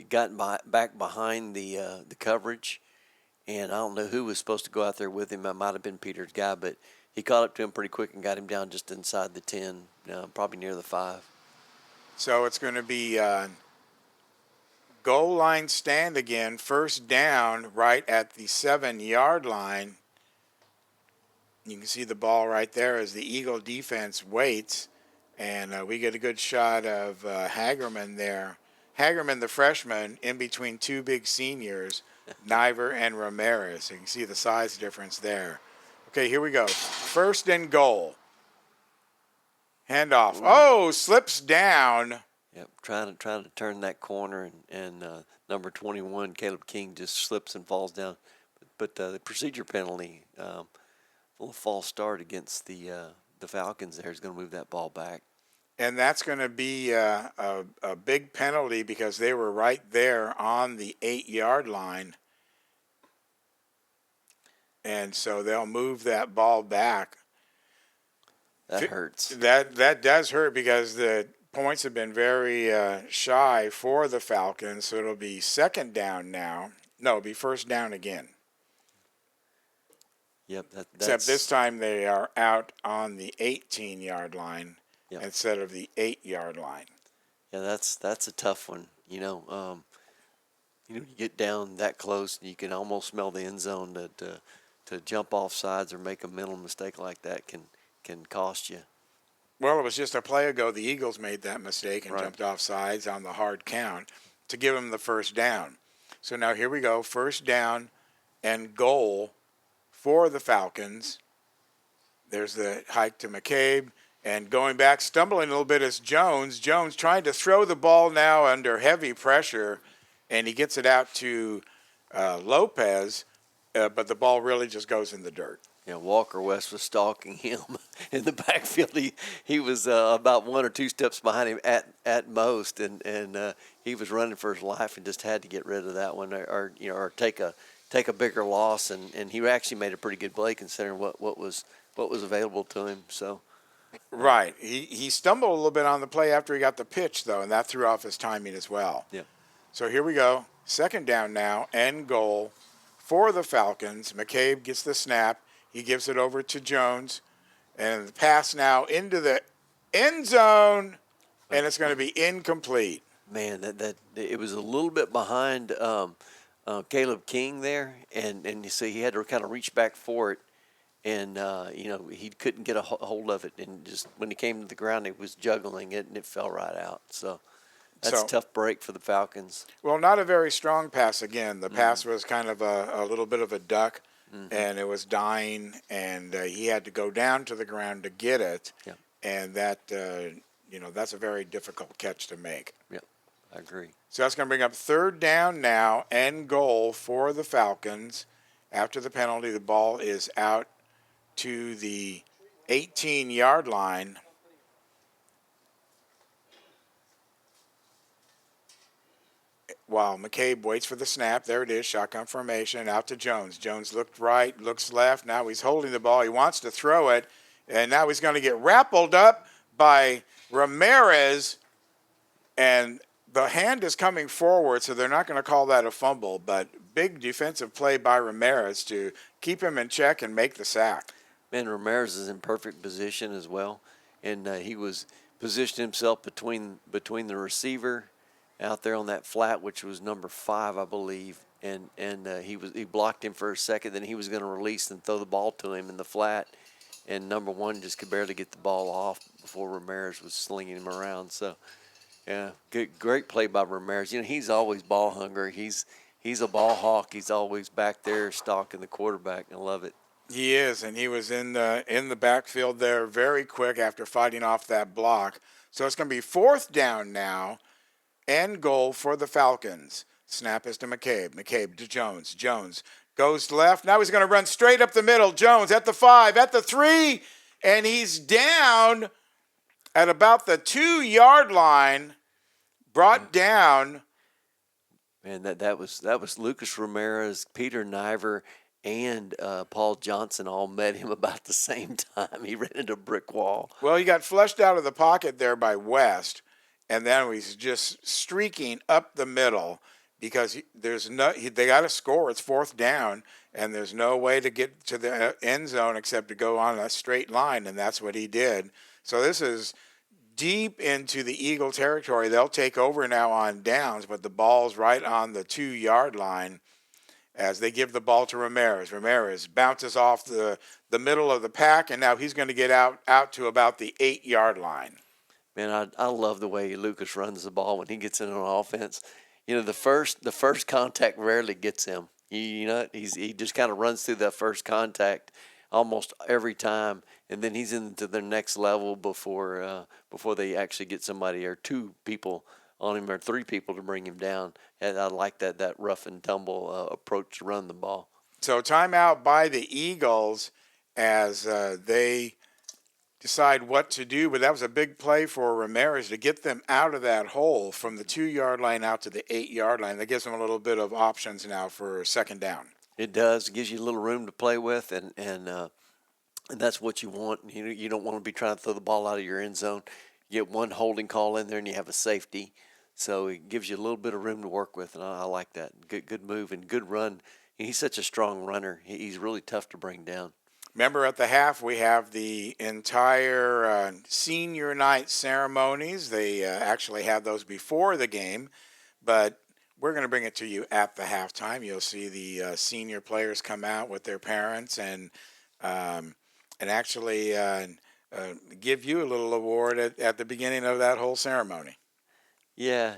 Got back behind the coverage, and I don't know who was supposed to go out there with him. It might have been Peter's guy, but he caught up to him pretty quick and got him down just inside the 10, probably near the 5. So it's going to be goal line stand again, 1st down right at the 7-yard line. You can see the ball right there as the Eagle defense waits, and we get a good shot of Hagerman there. Hagerman, the freshman, in between 2 big seniors, Niver and Ramirez. You can see the size difference there. Okay, here we go. 1st and goal. Handoff. Ooh. Oh, slips down. Yep, trying to turn that corner, and number 21, Caleb King, just slips and falls down. But the procedure penalty, a little false start against the Falcons there is going to move that ball back. And that's going to be a big penalty because they were right there on the 8-yard line. And so they'll move that ball back. That hurts. That does hurt because the points have been very shy for the Falcons. So it'll be 2nd down now. No, it'll be 1st down again. Yep. Except this time they are out on the 18-yard line. Yep. Instead of the 8-yard line. Yeah, that's a tough one. You get down that close, and you can almost smell the end zone. To jump off sides or make a mental mistake like that can cost you. Well, it was just a play ago. The Eagles made that mistake and jumped off sides on the hard count to give them the 1st down. So now here we go, 1st down and goal for the Falcons. There's the hike to McCabe. And going back, stumbling a little bit is Jones. Jones trying to throw the ball now under heavy pressure, and he gets it out to Lopez, but the ball really just goes in the dirt. Yeah, Walker West was stalking him in the backfield. He was about 1 or 2 steps behind him at most, and he was running for his life and just had to get rid of that one, or take a bigger loss, and he actually made a pretty good play considering what was available to him. So. Right. He stumbled a little bit on the play after he got the pitch, though, and that threw off his timing as well. Yeah. So here we go. Second down now, and goal for the Falcons. McCabe gets the snap. He gives it over to Jones. And the pass now into the end zone, and it's going to be incomplete. Man, that it was a little bit behind Caleb King there, and you see he had to kind of reach back for it. And, he couldn't get a hold of it. And just when he came to the ground, he was juggling it, and it fell right out. So that's a tough break for the Falcons. Well, not a very strong pass again. The pass was kind of a little bit of a duck, and it was dying, and he had to go down to the ground to get it. Yeah. And that, that's a very difficult catch to make. Yeah, I agree. So that's going to bring up third down now and goal for the Falcons. After the penalty, the ball is out to the 18-yard line. While McCabe waits for the snap. There it is, shotgun formation, out to Jones. Jones looked right, looks left. Now he's holding the ball. He wants to throw it, and now he's going to get rappelled up by Ramirez, and the hand is coming forward, so they're not going to call that a fumble, but big defensive play by Ramirez to keep him in check and make the sack. Man, Ramirez is in perfect position as well, and he was positioned himself between the receiver out there on that flat, which was number 5, I believe, and he blocked him for a second. Then he was going to release and throw the ball to him in the flat, and number 1 just could barely get the ball off before Ramirez was slinging him around. So, yeah, great play by Ramirez. He's always ball hungry. He's a ball hawk. He's always back there stalking the quarterback. I love it. He is, and he was in the backfield there very quick after fighting off that block. So it's going to be fourth down now, and goal for the Falcons. Snap is to McCabe. McCabe to Jones. Jones goes left. Now he's going to run straight up the middle. Jones at the 5, at the 3, and he's down at about the 2-yard line. Brought down. Man, that was Lucas Ramirez, Peter Niver, and Paul Johnson all met him about the same time. He ran into a brick wall. Well, he got flushed out of the pocket there by West, and then he's just streaking up the middle because they got to score. It's fourth down, and there's no way to get to the end zone except to go on a straight line, and that's what he did. So this is deep into the Eagle territory. They'll take over now on downs, but the ball's right on the 2-yard line as they give the ball to Ramirez. Ramirez bounces off the middle of the pack, and now he's going to get out to about the 8-yard line. Man, I love the way Lucas runs the ball when he gets in on offense. The first contact rarely gets him. He just kind of runs through that first contact almost every time, and then he's into the next level before they actually get somebody or 2 people on him or 3 people to bring him down. And I like that rough and tumble approach to run the ball. So timeout by the Eagles as they decide what to do, but that was a big play for Ramirez to get them out of that hole from the 2-yard line out to the 8-yard line. That gives them a little bit of options now for second down. It does. It gives you a little room to play with, and that's what you want. You don't want to be trying to throw the ball out of your end zone. You get one holding call in there, and you have a safety. So it gives you a little bit of room to work with, and I like that. Good move and good run. He's such a strong runner. He's really tough to bring down. Remember, at the half, we have the entire senior night ceremonies. They actually have those before the game, but we're going to bring it to you at the halftime. You'll see the senior players come out with their parents and actually give you a little award at the beginning of that whole ceremony. Yeah,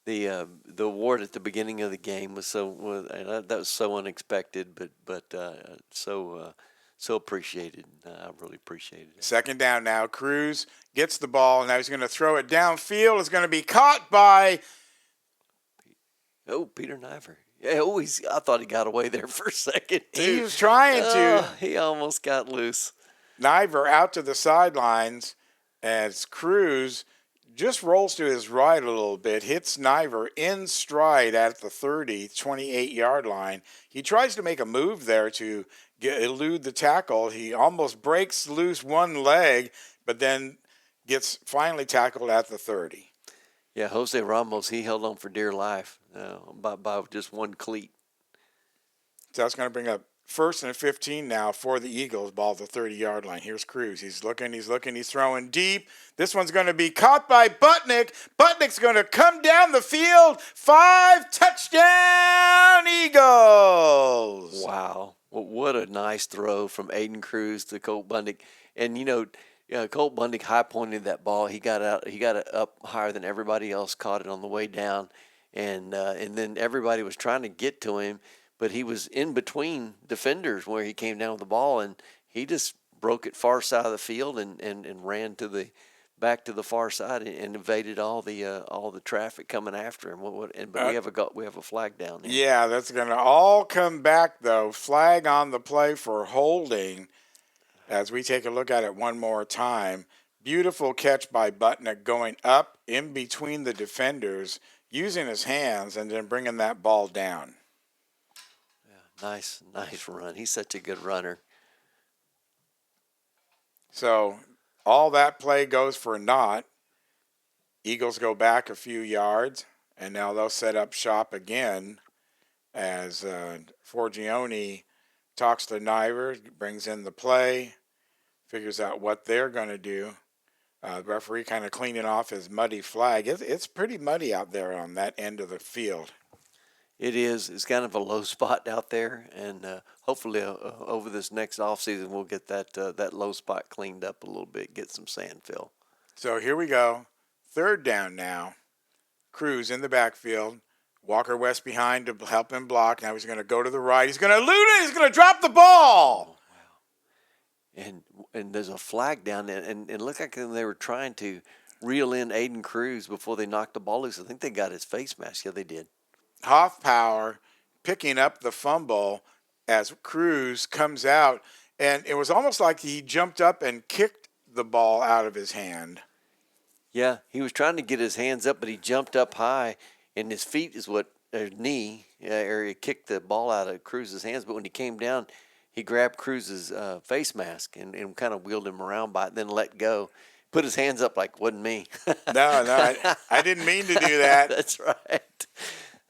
the award at the beginning of the game was that was so unexpected, but so appreciated. I really appreciated it. Second down now. Cruz gets the ball. Now he's going to throw it downfield. It's going to be caught by Peter Niver. I thought he got away there for a second, too. He was trying to. He almost got loose. Niver out to the sidelines as Cruz just rolls to his right a little bit, hits Niver in stride at the 28-yard line. He tries to make a move there to elude the tackle. He almost breaks loose one leg, but then gets finally tackled at the 30. Yeah, Jose Ramos, he held on for dear life by just one cleat. So that's going to bring up 1st and 15 now for the Eagles. Ball at the 30-yard line. Here's Cruz. He's looking, he's throwing deep. This one's going to be caught by Butnick. Butnick's going to come down the field. 5 touchdown Eagles. Wow. Well, what a nice throw from Aiden Cruz to Colt Bundick. And, Colt Bundick high pointed that ball. He got it up higher than everybody else, caught it on the way down. And then everybody was trying to get to him, but he was in between defenders where he came down with the ball, and he just broke it far side of the field and ran back to the far side and evaded all the traffic coming after him. But we have a flag down there. Yeah, that's going to all come back though. Flag on the play for holding. As we take a look at it one more time, beautiful catch by Butnick going up in between the defenders, using his hands and then bringing that ball down. Nice run. He's such a good runner. So all that play goes for naught. Eagles go back a few yards, and now they'll set up shop again as Forgione talks to Niver, brings in the play, figures out what they're going to do. The referee kind of cleaning off his muddy flag. It's pretty muddy out there on that end of the field. It is. It's kind of a low spot out there, and hopefully over this next offseason we'll get that low spot cleaned up a little bit, get some sand fill. So here we go. 3rd down now. Cruz in the backfield. Walker West behind to help him block. Now he's going to go to the right. He's going to elude it. He's going to drop the ball. Wow. And there's a flag down there, and it looked like they were trying to reel in Aiden Cruz before they knocked the ball loose. I think they got his face mask. Yeah, they did. Hoffpower picking up the fumble as Cruz comes out, and it was almost like he jumped up and kicked the ball out of his hand. Yeah, he was trying to get his hands up, but he jumped up high, and his feet is his knee area kicked the ball out of Cruz's hands. But when he came down, he grabbed Cruz's face mask and kind of wheeled him around by it, then let go. Put his hands up like, wasn't me. No, I didn't mean to do that. That's right.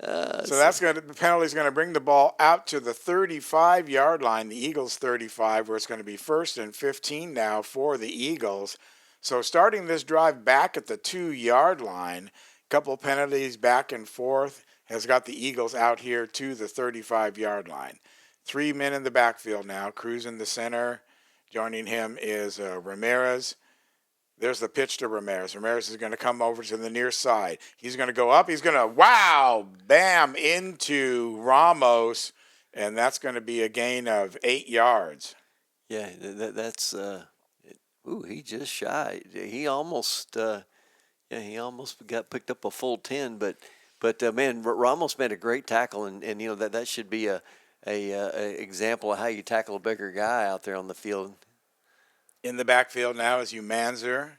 So the penalty's going to bring the ball out to the 35-yard line, the Eagles 35, where it's going to be 1st and 15 now for the Eagles. So starting this drive back at the 2-yard line, couple penalties back and forth has got the Eagles out here to the 35-yard line. 3 men in the backfield now. Cruz in the center. Joining him is Ramirez. There's the pitch to Ramirez. Ramirez is going to come over to the near side. He's going to go up. He's going to, bam, into Ramos, and that's going to be a gain of 8 yards. Yeah, that's he just shy. He almost got picked up a full 10, but man, Ramos made a great tackle, and that should be a example of how you tackle a bigger guy out there on the field. In the backfield now is Umanzer.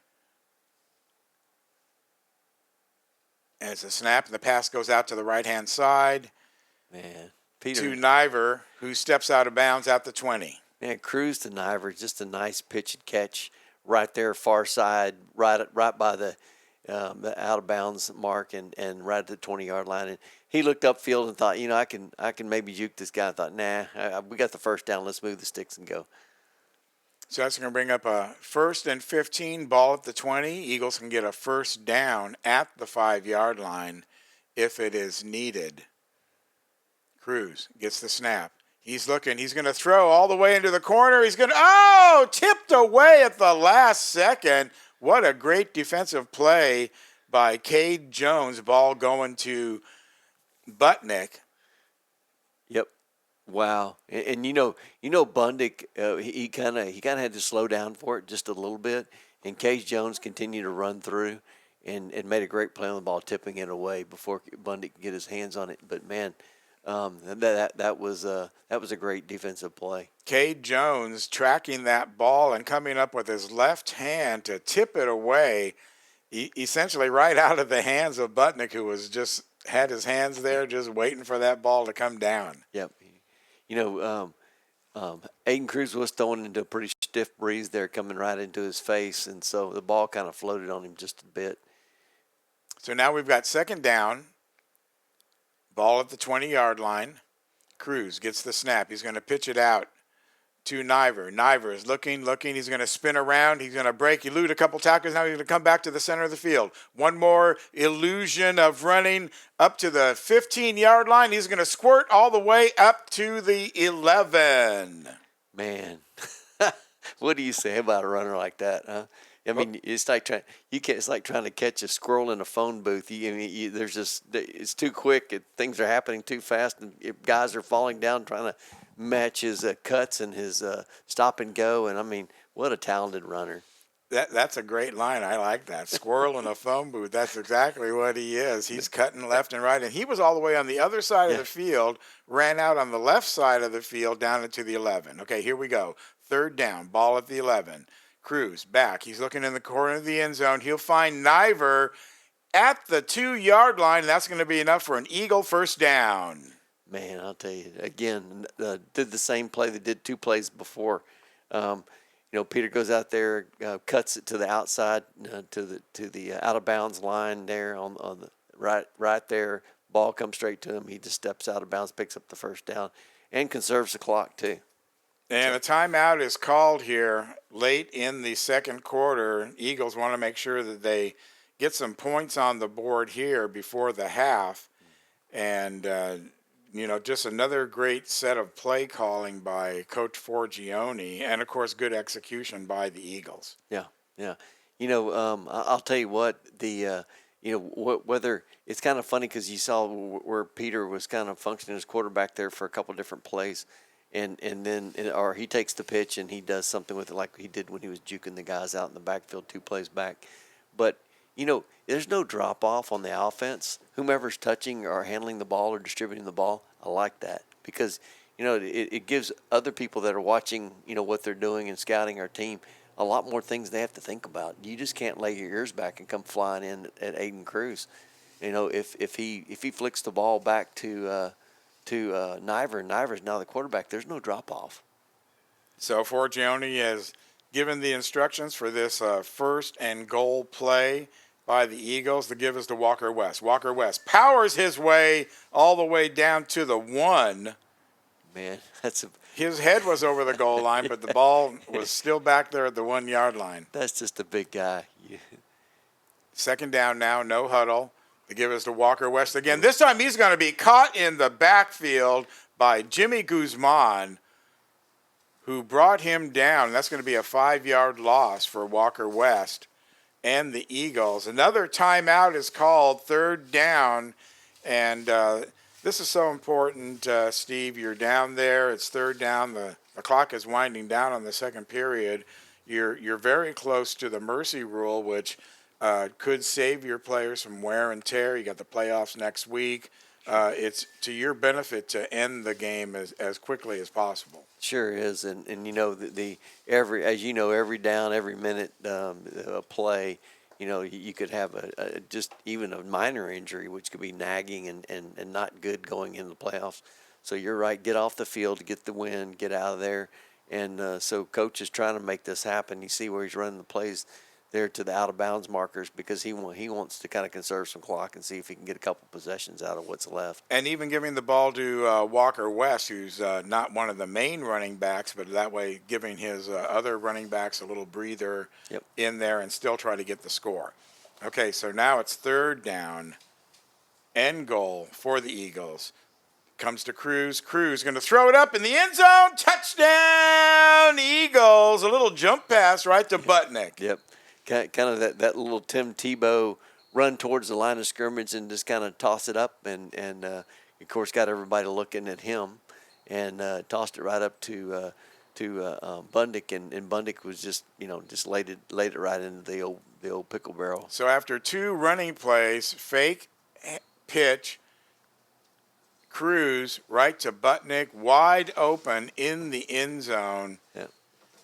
As a snap, and the pass goes out to the right-hand side. Man, Peter. To Niver, who steps out of bounds at the 20. Man, Cruz to Niver, just a nice pitch and catch right there, far side, right by the out-of-bounds mark and right at the 20-yard line. And he looked upfield and thought, I can maybe juke this guy. I thought, nah, we got the 1st down. Let's move the sticks and go. So that's going to bring up a 1st and 15, ball at the 20. Eagles can get a 1st down at the 5-yard line if it is needed. Cruz gets the snap. He's looking. He's going to throw all the way into the corner. He's going to, tipped away at the last second. What a great defensive play by Cade Jones. Ball going to Butnick. Yep. Wow. And Bundick, he kind of had to slow down for it just a little bit. And Cage Jones continued to run through and made a great play on the ball, tipping it away before Bundick could get his hands on it. But, man, that was a great defensive play. Cade Jones tracking that ball and coming up with his left hand to tip it away, essentially right out of the hands of Butnick, who was just had his hands there just waiting for that ball to come down. Yep. Aiden Cruz was throwing into a pretty stiff breeze there, coming right into his face, and so the ball kind of floated on him just a bit. So now we've got second down, ball at the 20-yard line. Cruz gets the snap. He's going to pitch it out to Niver. Niver is looking. He's going to spin around. He's going to break, elude a couple tackles. Now he's going to come back to the center of the field. One more illusion of running up to the 15-yard line. He's going to squirt all the way up to the 11. Man, what do you say about a runner like that, huh? I mean, it's like it's like trying to catch a squirrel in a phone booth. It's too quick. Things are happening too fast, and guys are falling down trying to match his cuts and his stop and go. And I mean, what a talented runner! That's a great line. I like that. Squirrel in a phone booth. That's exactly what he is. He's cutting left and right, and he was all the way on the other side of the field. Ran out on the left side of the field down into the 11. Okay, here we go. Third down, ball at the 11. Cruz back. He's looking in the corner of the end zone. He'll find Niver at the 2-yard line, and that's going to be enough for an Eagle first down. Man, I'll tell you, again, did the same play they did 2 plays before. Peter goes out there, cuts it to the outside, to the out of bounds line there on the right there. Ball comes straight to him. He just steps out of bounds, picks up the first down, and conserves the clock too. And a timeout is called here late in the second quarter. Eagles want to make sure that they get some points on the board here before the half. And, just another great set of play calling by Coach Forgione and, of course, good execution by the Eagles. Yeah. I'll tell you what, whether it's kind of funny because you saw where Peter was kind of functioning as quarterback there for a couple different plays. And then he takes the pitch and he does something with it like he did when he was juking the guys out in the backfield 2 plays back. But, there's no drop-off on the offense. Whomever's touching or handling the ball or distributing the ball, I like that. Because, it gives other people that are watching, what they're doing and scouting our team a lot more things they have to think about. You just can't lay your ears back and come flying in at Aiden Cruz. If he flicks the ball back to Niver, and Niver's now the quarterback, there's no drop-off. So Forgione has given the instructions for this first and goal play by the Eagles. The give is to Walker West. Walker West powers his way all the way down to the 1. Man, his head was over the goal line, but the ball was still back there at the 1-yard line. That's just a big guy. Second down now, no huddle. The give is to Walker West again. This time he's going to be caught in the backfield by Jimmy Guzman, who brought him down. That's going to be a 5-yard loss for Walker West and the Eagles. Another timeout is called, third down. And this is so important, Steve. You're down there. It's third down. The clock is winding down on the second period. You're very close to the mercy rule, which could save your players from wear and tear. You got the playoffs next week. It's to your benefit to end the game as quickly as possible. Sure is, and every down, every minute a play, you could have a just even a minor injury, which could be nagging and not good going into the playoffs. So you're right, get off the field to get the win, get out of there, and so coach is trying to make this happen. You see where he's running the plays there to the out of bounds markers because he wants to kind of conserve some clock and see if he can get a couple possessions out of what's left. And even giving the ball to Walker West, who's not one of the main running backs, but that way giving his other running backs a little breather in there and still try to get the score. Okay, so now it's third down, end goal for the Eagles. Comes to Cruz. Cruz going to throw it up in the end zone. Touchdown, Eagles. A little jump pass right to Butnick. Yep. Kind of that little Tim Tebow run towards the line of scrimmage and just kind of toss it up and of course got everybody looking at him and tossed it right up to Bundick and Bundick was just laid it right into the old pickle barrel. So after 2 running plays, fake pitch, Cruz right to Butnick, wide open in the end zone. Yeah.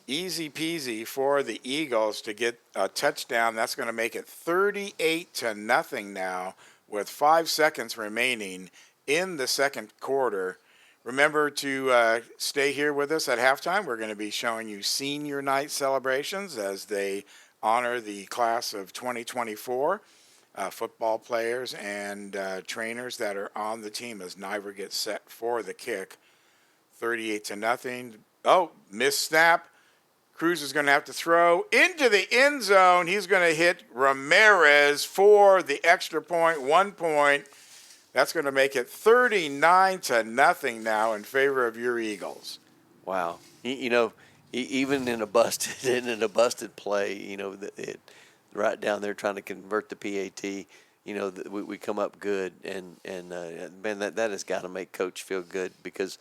Easy peasy for the Eagles to get a touchdown. That's going to make it 38-0 now with 5 seconds remaining in the second quarter. Remember to stay here with us at halftime. We're going to be showing you senior night celebrations as they honor the class of 2024. Football players and trainers that are on the team as Niver gets set for the kick. 38-0. Oh, missed snap. Cruz is going to have to throw into the end zone. He's going to hit Ramirez for the extra point, 1 point. That's going to make it 39-0 now in favor of your Eagles. Wow. Even in a busted play, right down there trying to convert the PAT, we come up good, and man, that has got to make Coach feel good because,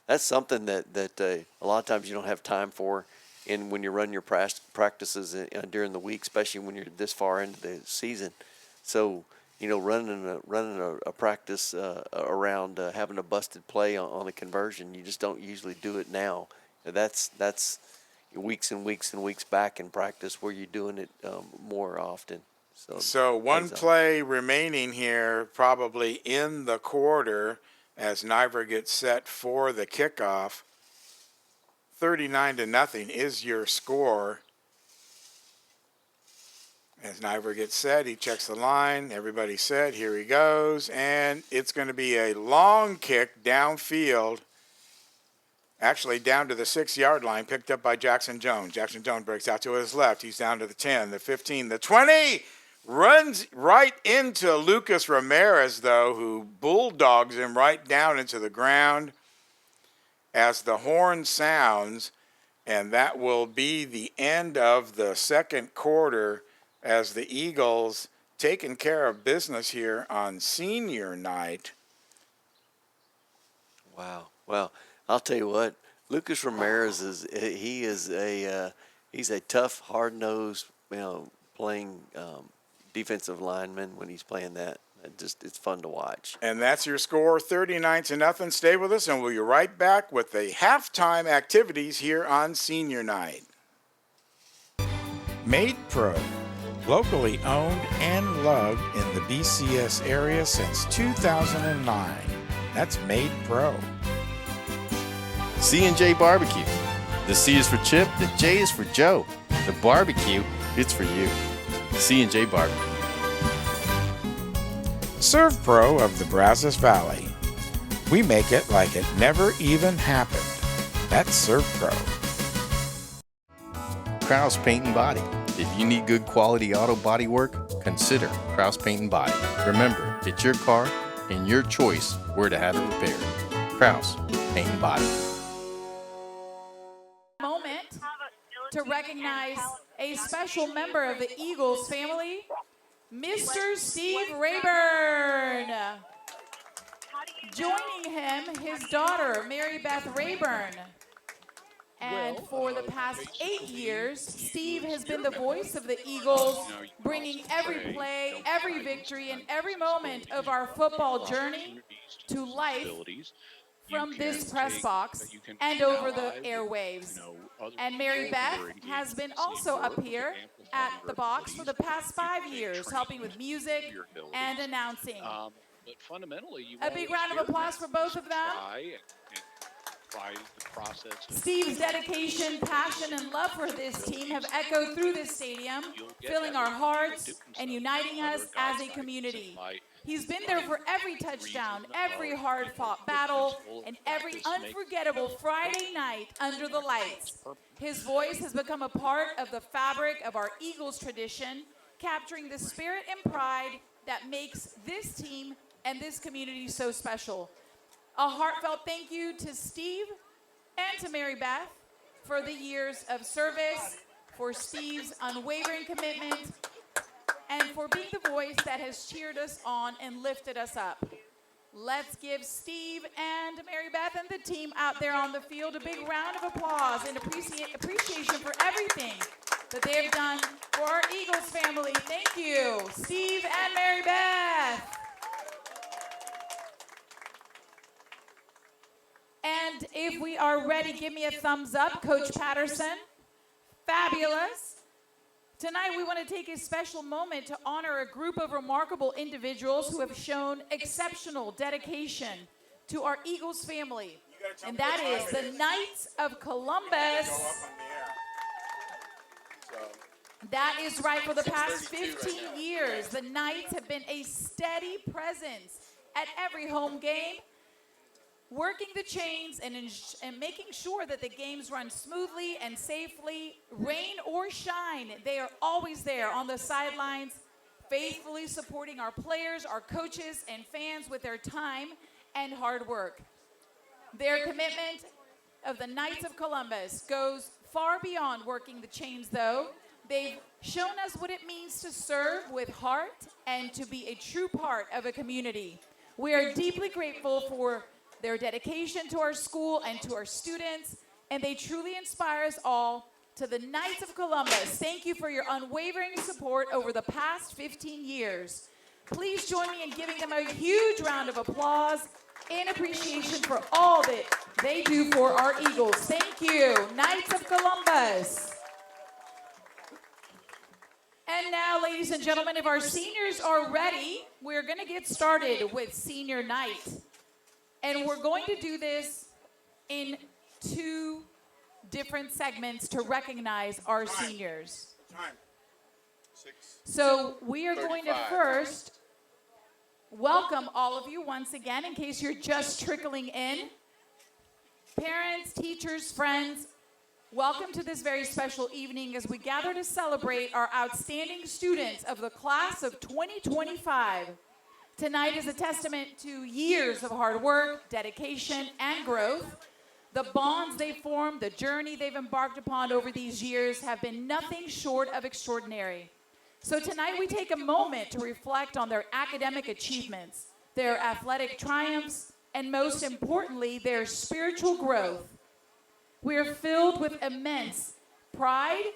that's something that a lot of times you don't have time for, and when you run your practices during the week, especially when you're this far into the season. So, running a practice around having a busted play on a conversion, you just don't usually do it now. That's weeks and weeks and weeks back in practice where you're doing it more often. So one play remaining here, probably in the quarter, as Niver gets set for the kickoff. 39-0 is your score. As Niver gets set, he checks the line. Everybody's set. Here he goes. And it's going to be a long kick downfield, actually down to the 6-yard line, picked up by Jackson Jones. Jackson Jones breaks out to his left. He's down to the 10, the 15, the 20. Runs right into Lucas Ramirez, though, who bulldogs him right down into the ground as the horn sounds. And that will be the end of the second quarter as the Eagles taking care of business here on senior night. Wow. Well, I'll tell you what, Lucas Ramirez he's a tough, hard-nosed, playing defensive lineman when he's playing that. It's fun to watch. And that's your score, 39-0. Stay with us, and we'll be right back with the halftime activities here on senior night. Made Pro, locally owned and loved in the BCS area since 2009. That's Made Pro. C&J Barbecue. The C is for Chip, the J is for Joe. The barbecue, it's for you. C&J Barbecue. Serve Pro of the Brazos Valley. We make it like it never even happened. That's Serve Pro. Kraus Paint and Body. If you need good quality auto body work, consider Kraus Paint and Body. Remember, it's your car and your choice where to have it repaired. Kraus Paint and Body. Moment to recognize a special member of the Eagles family, Mr. Steve Rayburn. Joining him, his daughter, Mary Beth Rayburn. And for the past 8 years, Steve has been the voice of the Eagles, bringing every play, every victory, and every moment of our football journey to life from this press box and over the airwaves. And Mary Beth has been also up here at the box for the past 5 years, helping with music and announcing. But fundamentally, A big round of applause for both of them. Steve's dedication, passion, and love for this team have echoed through this stadium, filling our hearts and uniting us as a community. He's been there for every touchdown, every hard-fought battle, and every unforgettable Friday night under the lights. His voice has become a part of the fabric of our Eagles tradition, capturing the spirit and pride that makes this team and this community so special. A heartfelt thank you to Steve and to Mary Beth for the years of service, for Steve's unwavering commitment, and for being the voice that has cheered us on and lifted us up. Let's give Steve and Mary Beth and the team out there on the field a big round of applause and appreciation for everything that they have done for our Eagles family. Thank you, Steve and Mary Beth. And if we are ready, give me a thumbs up, Coach Patterson. Fabulous. Tonight we want to take a special moment to honor a group of remarkable individuals who have shown exceptional dedication to our Eagles family. And that is the Knights of Columbus. That is right. For the past 15 years, the Knights have been a steady presence at every home game, working the chains and making sure that the games run smoothly and safely. Rain or shine, they are always there on the sidelines, faithfully supporting our players, our coaches, and fans with their time and hard work. Their commitment of the Knights of Columbus goes far beyond working the chains, though. They've shown us what it means to serve with heart and to be a true part of a community. We are deeply grateful for their dedication to our school and to our students, and they truly inspire us all. To the Knights of Columbus, thank you for your unwavering support over the past 15 years. Please join me in giving them a huge round of applause in appreciation for all that they do for our Eagles. Thank you, Knights of Columbus. And now, ladies and gentlemen, if our seniors are ready, we're going to get started with Senior Night. And we're going to do this in 2 different segments to recognize our seniors. So we are going to first welcome all of you once again, in case you're just trickling in. Parents, teachers, friends, welcome to this very special evening as we gather to celebrate our outstanding students of the class of 2025. Tonight is a testament to years of hard work, dedication, and growth. The bonds they formed, the journey they've embarked upon over these years have been nothing short of extraordinary. So tonight we take a moment to reflect on their academic achievements, their athletic triumphs, and most importantly, their spiritual growth. We are filled with immense pride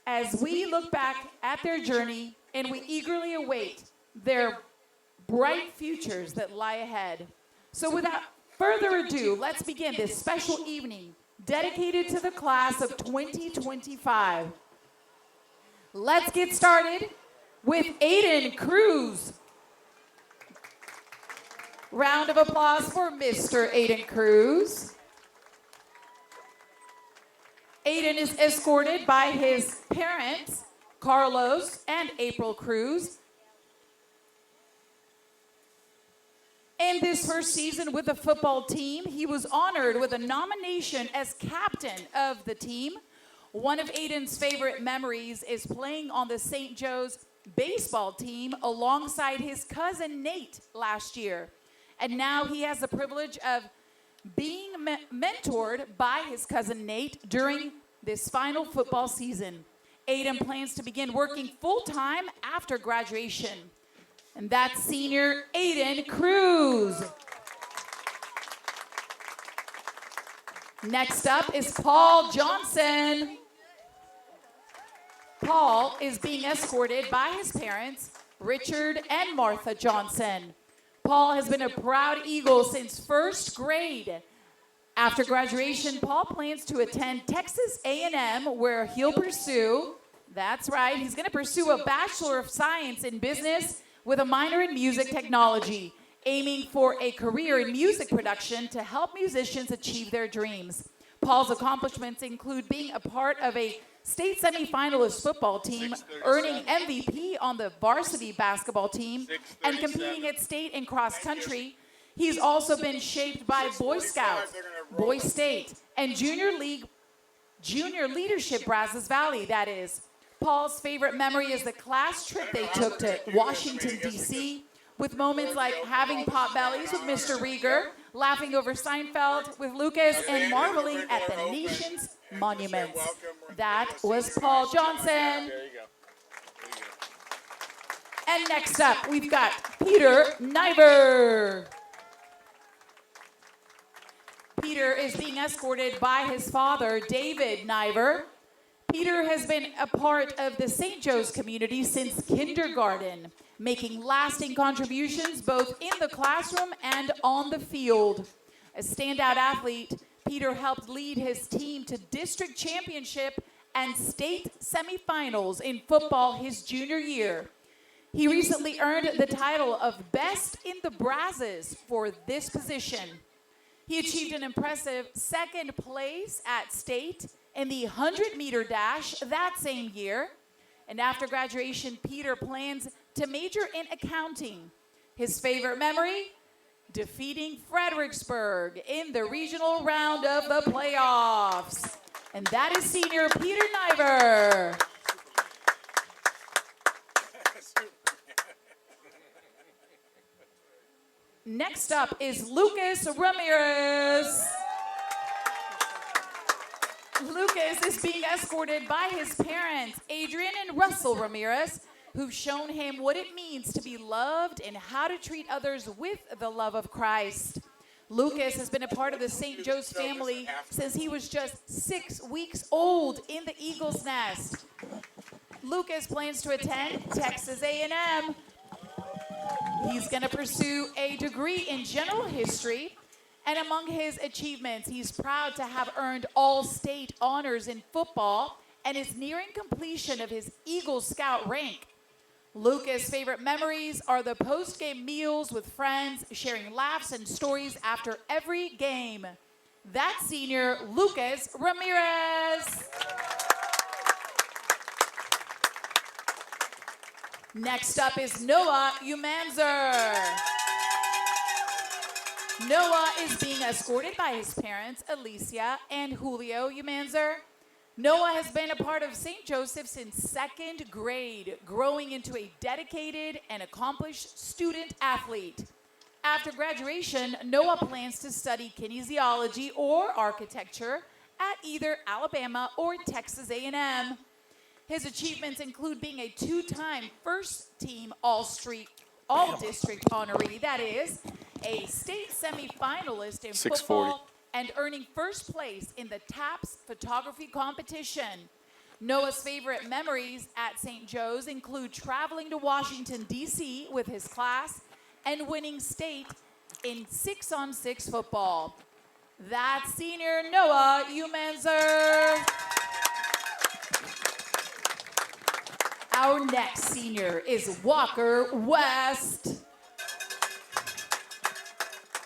as we look back at their journey, and we eagerly await their bright futures that lie ahead. So without further ado, let's begin this special evening dedicated to the class of 2025. Let's get started with Aiden Cruz. Round of applause for Mr. Aiden Cruz. Aiden is escorted by his parents, Carlos and April Cruz. In this first season with the football team, he was honored with a nomination as captain of the team. One of Aiden's favorite memories is playing on the St. Joe's baseball team alongside his cousin Nate last year. And now he has the privilege of being mentored by his cousin Nate during this final football season. Aiden plans to begin working full-time after graduation. And that's senior Aiden Cruz. Next up is Paul Johnson. Paul is being escorted by his parents, Richard and Martha Johnson. Paul has been a proud Eagle since first grade. After graduation, Paul plans to attend Texas A&M, where he'll pursue, that's right, he's going to pursue a Bachelor of Science in Business with a minor in music technology, aiming for a career in music production to help musicians achieve their dreams. Paul's accomplishments include being a part of a state semifinalist football team, earning MVP on the varsity basketball team, and competing at state and cross country. He's also been shaped by Boy Scouts, Boy State, and Junior Leadership Brazos Valley, that is. Paul's favorite memory is the class trip they took to Washington, D.C., with moments like having pot bellies with Mr. Rieger, laughing over Seinfeld with Lucas, and marveling at the nation's monuments. That was Paul Johnson. And next up, we've got Peter Niver. Peter is being escorted by his father, David Niver. Peter has been a part of the St. Joe's community since kindergarten, making lasting contributions both in the classroom and on the field. A standout athlete, Peter helped lead his team to district championship and state semifinals in football his junior year. He recently earned the title of Best in the Brazos for this position. He achieved an impressive second place at state in the 100-meter dash that same year. And after graduation, Peter plans to major in accounting. His favorite memory? Defeating Fredericksburg in the regional round of the playoffs. And that is senior Peter Niver. Next up is Lucas Ramirez. Lucas is being escorted by his parents, Adrian and Russell Ramirez, who've shown him what it means to be loved and how to treat others with the love of Christ. Lucas has been a part of the St. Joe's family since he was just 6 weeks old in the Eagle's Nest. Lucas plans to attend Texas A&M. He's going to pursue a degree in general history. And among his achievements, he's proud to have earned all-state honors in football and is nearing completion of his Eagle Scout rank. Lucas' favorite memories are the post-game meals with friends, sharing laughs and stories after every game. That's senior Lucas Ramirez. Next up is Noah Umanzer. Noah is being escorted by his parents, Alicia and Julio Umanzer. Noah has been a part of St. Joseph since second grade, growing into a dedicated and accomplished student athlete. After graduation, Noah plans to study kinesiology or architecture at either Alabama or Texas A&M. His achievements include being a two-time first-team all-district honoree, that is, a state semifinalist in football, and earning first place in the TAPS photography competition. Noah's favorite memories at St. Joe's include traveling to Washington, D.C. with his class and winning state in 6-on-6 football. That's senior Noah Umanzer. Our next senior is Walker West.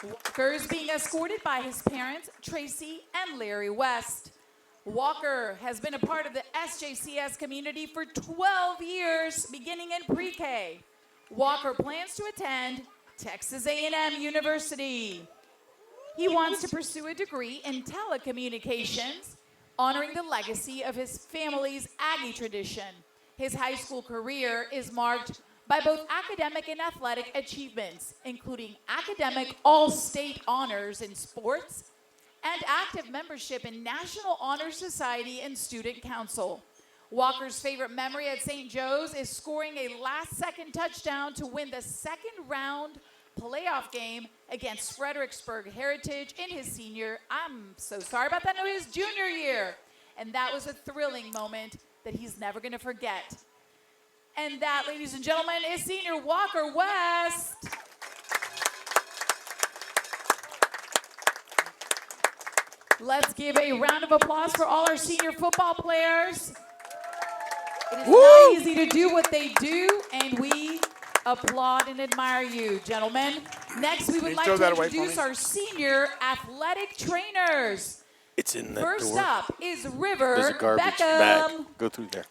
Walker is being escorted by his parents, Tracy and Larry West. Walker has been a part of the SJCS community for 12 years, beginning in pre-K. Walker plans to attend Texas A&M University. He wants to pursue a degree in telecommunications, honoring the legacy of his family's Aggie tradition. His high school career is marked by both academic and athletic achievements, including academic all-state honors in sports and active membership in National Honor Society and Student Council. Walker's favorite memory at St. Joe's is scoring a last-second touchdown to win the second-round playoff game against Fredericksburg Heritage in his junior year. And that was a thrilling moment that he's never going to forget. And that, ladies and gentlemen, is senior Walker West. Let's give a round of applause for all our senior football players. It is not easy to do what they do, and we applaud and admire you, gentlemen. Next, we would like to introduce our senior athletic trainers. It's in that First door. up is River There's a garbage Beckham. bag. Go through there.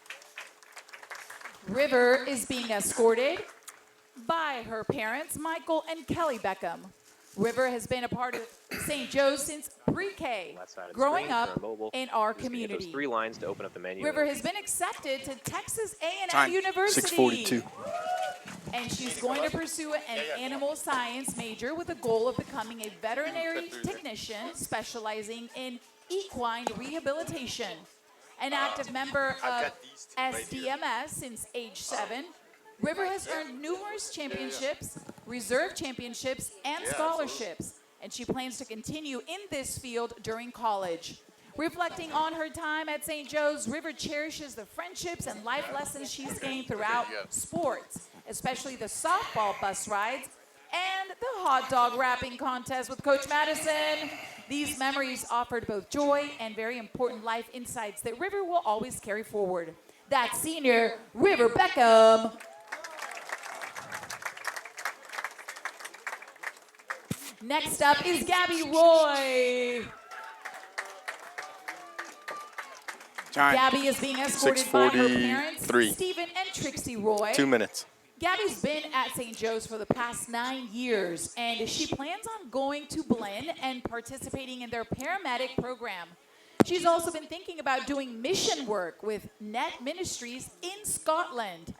River is being escorted by her parents, Michael and Kelly Beckham. River has been a part of St. Joe's since pre-K, growing up in our community. Those 3 lines to open up the menu. River has been accepted to Texas A&M University. 6:42. And she's going to pursue an animal science major with the goal of becoming a veterinary technician specializing in equine rehabilitation. An active member of SDMS since age 7, River has earned numerous championships, reserve championships, and scholarships, and she plans to continue in this field during college. Reflecting on her time at St. Joe's, River cherishes the friendships and life lessons she's gained throughout sports, especially the softball bus rides and the hot dog wrapping contest with Coach Madison. These memories offered both joy and very important life insights that River will always carry forward. That's senior River Beckham. Next up is Gabby Roy. Time. Gabby is being escorted by her parents, 6:43. Stephen and Trixie Roy. 2 minutes. Gabby's been at St. Joe's for the past 9 years, and she plans on going to Blinn and participating in their paramedic program. She's also been thinking about doing mission work with Net Ministries in Scotland.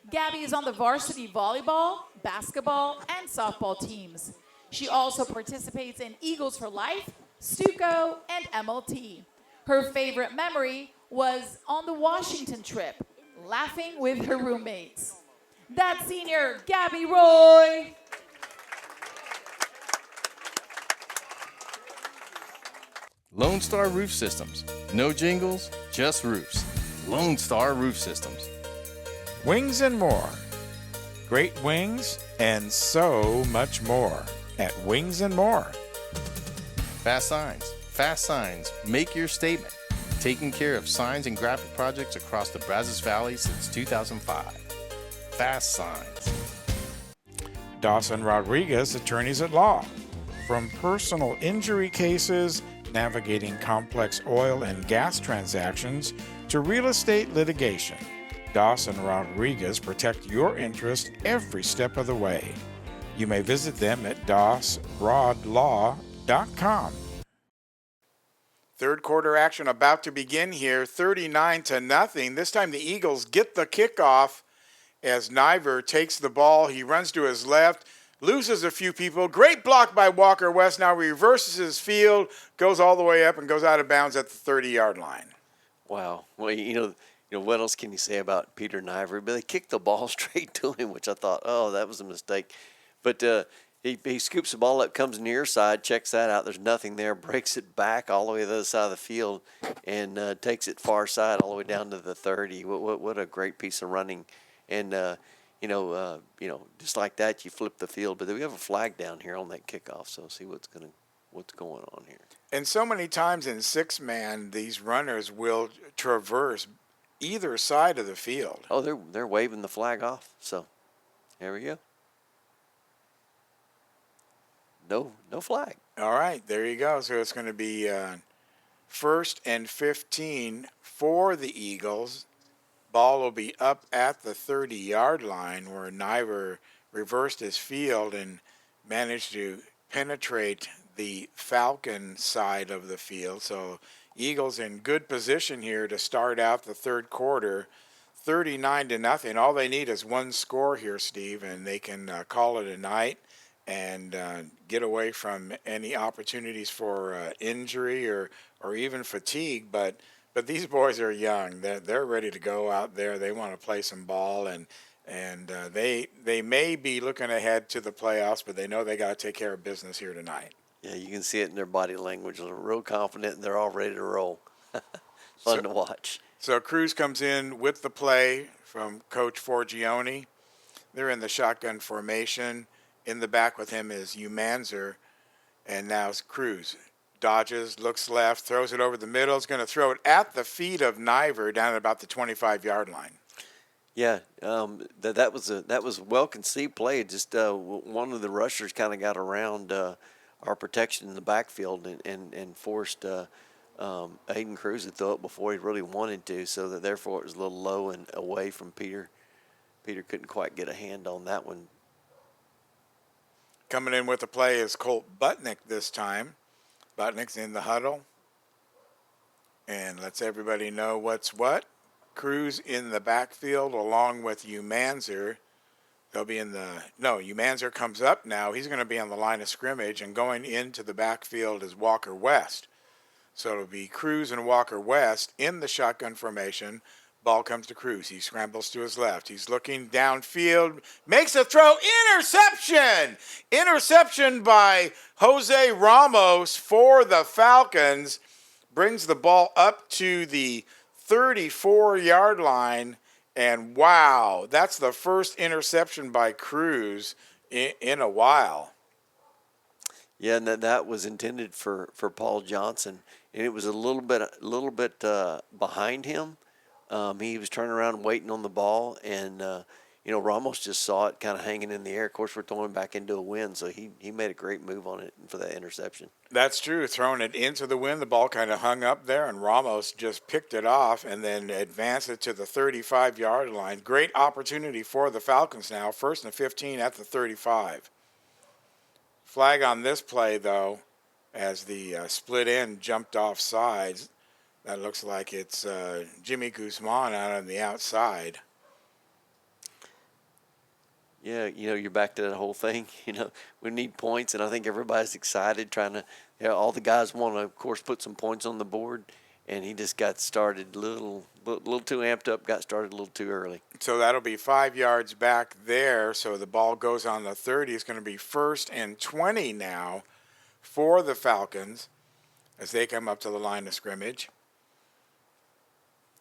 Gabby is on the varsity volleyball, basketball, and softball teams. She also participates in Eagles for Life, Stuco, and MLT. Her favorite memory was on the Washington trip, laughing with her roommates. That's senior Gabby Roy. Lone Star Roof Systems. No jingles, just roofs. Lone Star Roof Systems. Wings and more. Great wings and so much more at Wings and More. Fast Signs. Fast Signs. Make your statement. Taking care of signs and graphic projects across the Brazos Valley since 2005. Fast Signs. Dawson Rodriguez, attorneys at law. From personal injury cases, navigating complex oil and gas transactions, to real estate litigation, Dawson Rodriguez protect your interest every step of the way. You may visit them at dawsrodlaw.com. Third quarter action about to begin here, 39-0. This time the Eagles get the kickoff as Niver takes the ball. He runs to his left, loses a few people. Great block by Walker West. Now reverses his field, goes all the way up and goes out of bounds at the 30-yard line. Wow. Well, you know, what else can you say about Peter Niver? But they kicked the ball straight to him, which I thought, oh, that was a mistake. But he scoops the ball up, comes near side, checks that out. There's nothing there, breaks it back all the way to the other side of the field, and takes it far side all the way down to the 30. What a great piece of running. And, just like that, you flip the field. But we have a flag down here on that kickoff, so see what's going on here. And so many times in six-man, these runners will traverse either side of the field. Oh, they're waving the flag off. So there we go. No flag. All right, there you go. So it's going to be 1st and 15 for the Eagles. Ball will be up at the 30-yard line where Niver reversed his field and managed to penetrate the Falcon side of the field. So Eagles in good position here to start out the third quarter, 39-0. All they need is one score here, Steve, and they can call it a night and get away from any opportunities for injury or even fatigue. But these boys are young. They're ready to go out there. They want to play some ball, and they may be looking ahead to the playoffs, but they know they got to take care of business here tonight. Yeah, you can see it in their body language. They're real confident, and they're all ready to roll. Fun to watch. So Cruz comes in with the play from Coach Forgione. They're in the shotgun formation. In the back with him is Umanzer, and now it's Cruz. Dodges, looks left, throws it over the middle. Is going to throw it at the feet of Niver down at about the 25-yard line. Yeah, that was a well-conceived play. Just one of the rushers kind of got around our protection in the backfield and forced Aiden Cruz to throw it before he really wanted to, so that therefore it was a little low and away from Peter. Peter couldn't quite get a hand on that one. Coming in with the play is Colt Butnick this time. Butnick's in the huddle and lets everybody know what's what. Cruz in the backfield along with Umanzer. They'll be Umanzer comes up now. He's going to be on the line of scrimmage, and going into the backfield is Walker West. So it'll be Cruz and Walker West in the shotgun formation. Ball comes to Cruz. He scrambles to his left. He's looking downfield. Makes a throw. Interception! Interception by Jose Ramos for the Falcons. Brings the ball up to the 34-yard line. And wow, that's the first interception by Cruz in a while. Yeah, and that was intended for Paul Johnson, and it was a little bit behind him. He was turning around waiting on the ball, and Ramos just saw it kind of hanging in the air. Of course, we're throwing back into a wind, so he made a great move on it for that interception. That's true. Throwing it into the wind, the ball kind of hung up there, and Ramos just picked it off and then advanced it to the 35-yard line. Great opportunity for the Falcons now. 1st and 15 at the 35. Flag on this play, though, as the split end jumped off sides. That looks like it's Jimmy Guzman out on the outside. Yeah, you're back to that whole thing. We need points, and I think everybody's excited trying to all the guys want to, of course, put some points on the board, and he just got started a little too amped up, got started a little too early. So that'll be 5 yards back there. So the ball goes on the 30. It's going to be 1st and 20 now for the Falcons as they come up to the line of scrimmage.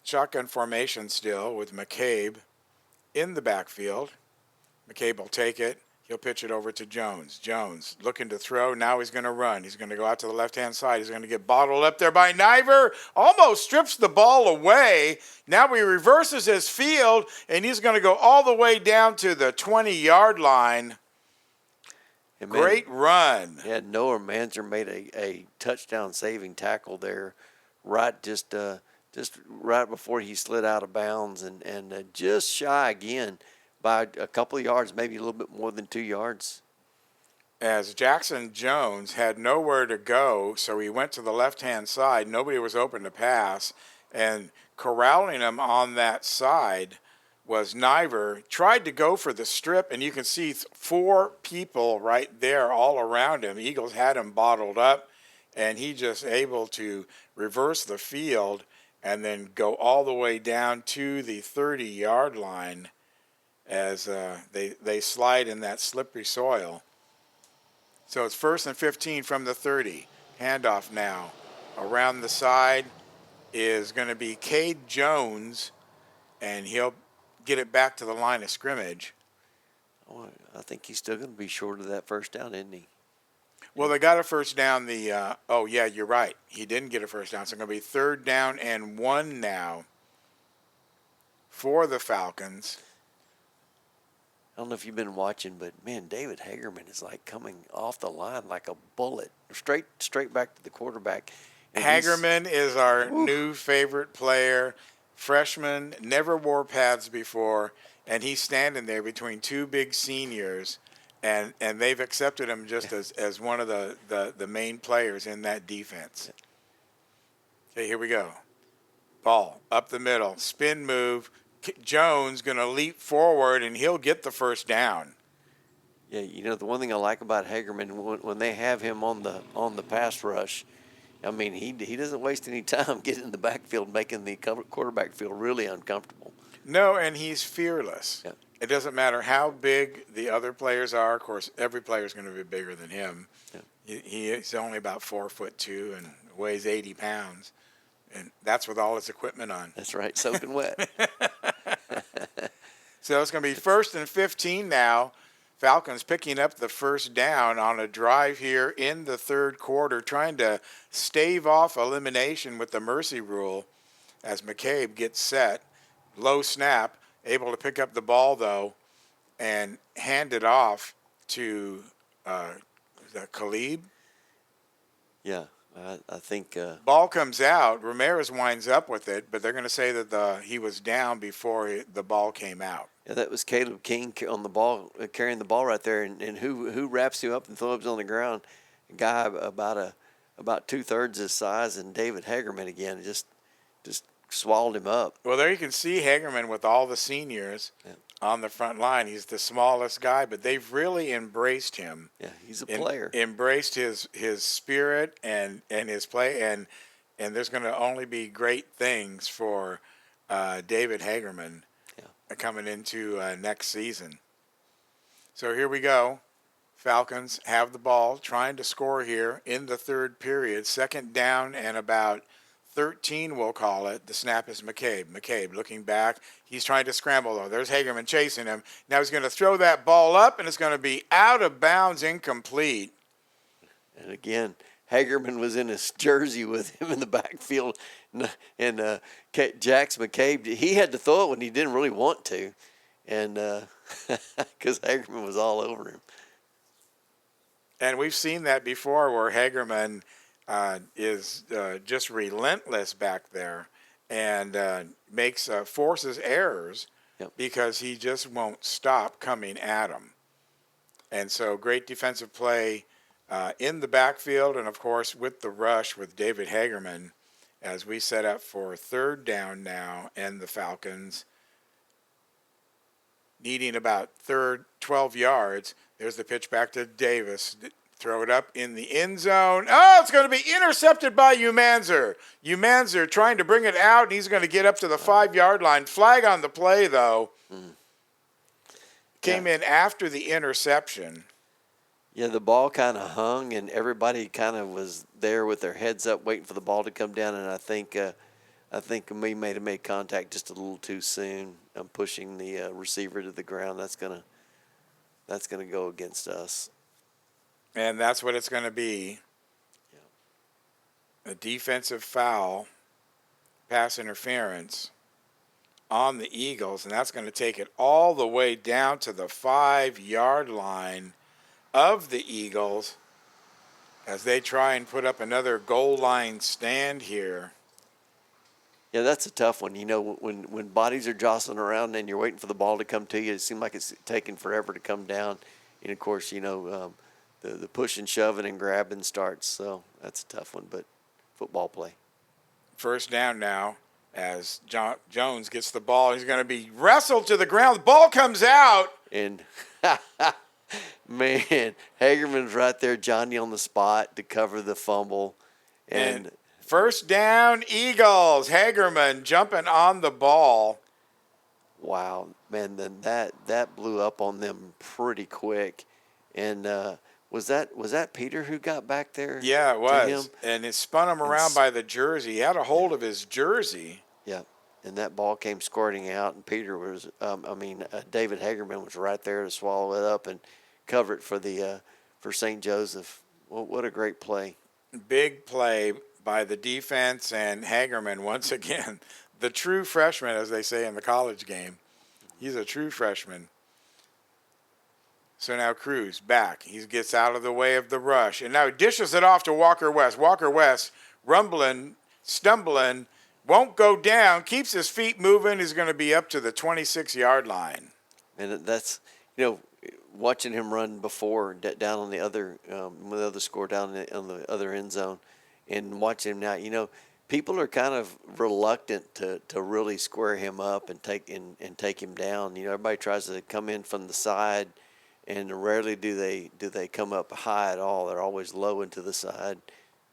Shotgun formation still with McCabe in the backfield. McCabe will take it. He'll pitch it over to Jones. Jones looking to throw. Now he's going to run. He's going to go out to the left-hand side. He's going to get bottled up there by Niver. Almost strips the ball away. Now he reverses his field, and he's going to go all the way down to the 20-yard line. Great run. Yeah, Noah Manzer made a touchdown-saving tackle there, just right before he slid out of bounds, and just shy again by a couple of yards, maybe a little bit more than 2 yards. As Jackson Jones had nowhere to go, so he went to the left-hand side. Nobody was open to pass, and corralling him on that side was Niver. Tried to go for the strip, and you can see 4 people right there all around him. Eagles had him bottled up, and he just able to reverse the field and then go all the way down to the 30-yard line as they slide in that slippery soil. So it's 1st and 15 from the 30. Handoff now. Around the side is going to be Cade Jones, and he'll get it back to the line of scrimmage. Oh, I think he's still going to be short of that first down, isn't he? Well, they got a first down. Oh, yeah, you're right. He didn't get a first down. So it's going to be 3rd down and 1 now for the Falcons. I don't know if you've been watching, but, man, David Hagerman is like coming off the line like a bullet, straight back to the quarterback. And Hagerman is our new favorite player. Freshman, never wore pads before, and he's standing there between 2 big seniors, and they've accepted him just as one of the main players in that defense. Okay, here we go. Ball up the middle, spin move. Jones going to leap forward, and he'll get the first down. Yeah, the one thing I like about Hagerman, when they have him on the pass rush, I mean, he doesn't waste any time getting in the backfield, making the quarterback feel really uncomfortable. No, and he's fearless. Yeah. It doesn't matter how big the other players are. Of course, every player is going to be bigger than him. Yeah. He's only about 4'2" and weighs 80 pounds. And that's with all his equipment on. That's right, soaking wet. So it's going to be 1st and 15 now. Falcons picking up the first down on a drive here in the 3rd quarter, trying to stave off elimination with the mercy rule as McCabe gets set. Low snap, able to pick up the ball, though, and hand it off to Khalib. Yeah. I think ball comes out. Ramirez winds up with it, but they're going to say that he was down before the ball came out. Yeah, that was Caleb King on the ball, carrying the ball right there, and who wraps you up and throws on the ground? A guy about 2/3 his size, and David Hagerman again just swallowed him up. Well, there you can see Hagerman with all the seniors on the front line. He's the smallest guy, but they've really embraced him. Yeah, he's a player. Embraced his spirit and his play, and there's going to only be great things for David Hagerman coming into next season. So here we go. Falcons have the ball, trying to score here in the 3rd period. 2nd down and about 13, we'll call it. The snap is McCabe. McCabe looking back. He's trying to scramble, though. There's Hagerman chasing him. Now he's going to throw that ball up, and it's going to be out of bounds, incomplete. And again, Hagerman was in his jersey with him in the backfield, and Jax McCabe, he had to throw it when he didn't really want to, and because Hagerman was all over him. And we've seen that before where Hagerman is just relentless back there and forces errors because he just won't stop coming at him. And so great defensive play in the backfield, and, of course, with the rush with David Hagerman as we set up for third down now, and the Falcons needing about 12 yards. There's the pitch back to Davis. Throw it up in the end zone. Oh, it's going to be intercepted by Umanzer. Umanzer trying to bring it out, and he's going to get up to the 5-yard line. Flag on the play, though. Came in after the interception. Yeah, the ball kind of hung, and everybody kind of was there with their heads up waiting for the ball to come down, and I think we may have made contact just a little too soon. I'm pushing the receiver to the ground. That's gonna go against us. And that's what it's going to be. A defensive foul, pass interference on the Eagles, and that's going to take it all the way down to the 5-yard line of the Eagles as they try and put up another goal line stand here. Yeah, that's a tough one. You know, when bodies are jostling around and you're waiting for the ball to come to you, it seems like it's taking forever to come down. And, of course, you know, the pushing, shoving, and grabbing starts. So that's a tough one, but football play. First down now as Jones gets the ball. He's going to be wrestled to the ground. The ball comes out. And, man, Hagerman's right there, Johnny on the spot to cover the fumble. And first down, Eagles. Hagerman jumping on the ball. Wow, man, then that blew up on them pretty quick. And was that Peter who got back there? Yeah, it to was. him? And it spun him around by the jersey. He had a hold of his jersey. Yeah, and that ball came squirting out, and Peter was, David Hagerman was right there to swallow it up and cover it for St. Joseph. Well, what a great play. Big play by the defense, and Hagerman once again, the true freshman, as they say in the college game. He's a true freshman. So now Cruz back. He gets out of the way of the rush. And now he dishes it off to Walker West. Walker West rumbling, stumbling, won't go down, keeps his feet moving. He's going to be up to the 26-yard line. And that's, you know, watching him run before down on the other, the other score down on the other end zone, and watching him now, you know, people are kind of reluctant to really square him up and take him down. You know, everybody tries to come in from the side, and rarely do they come up high at all. They're always low into the side.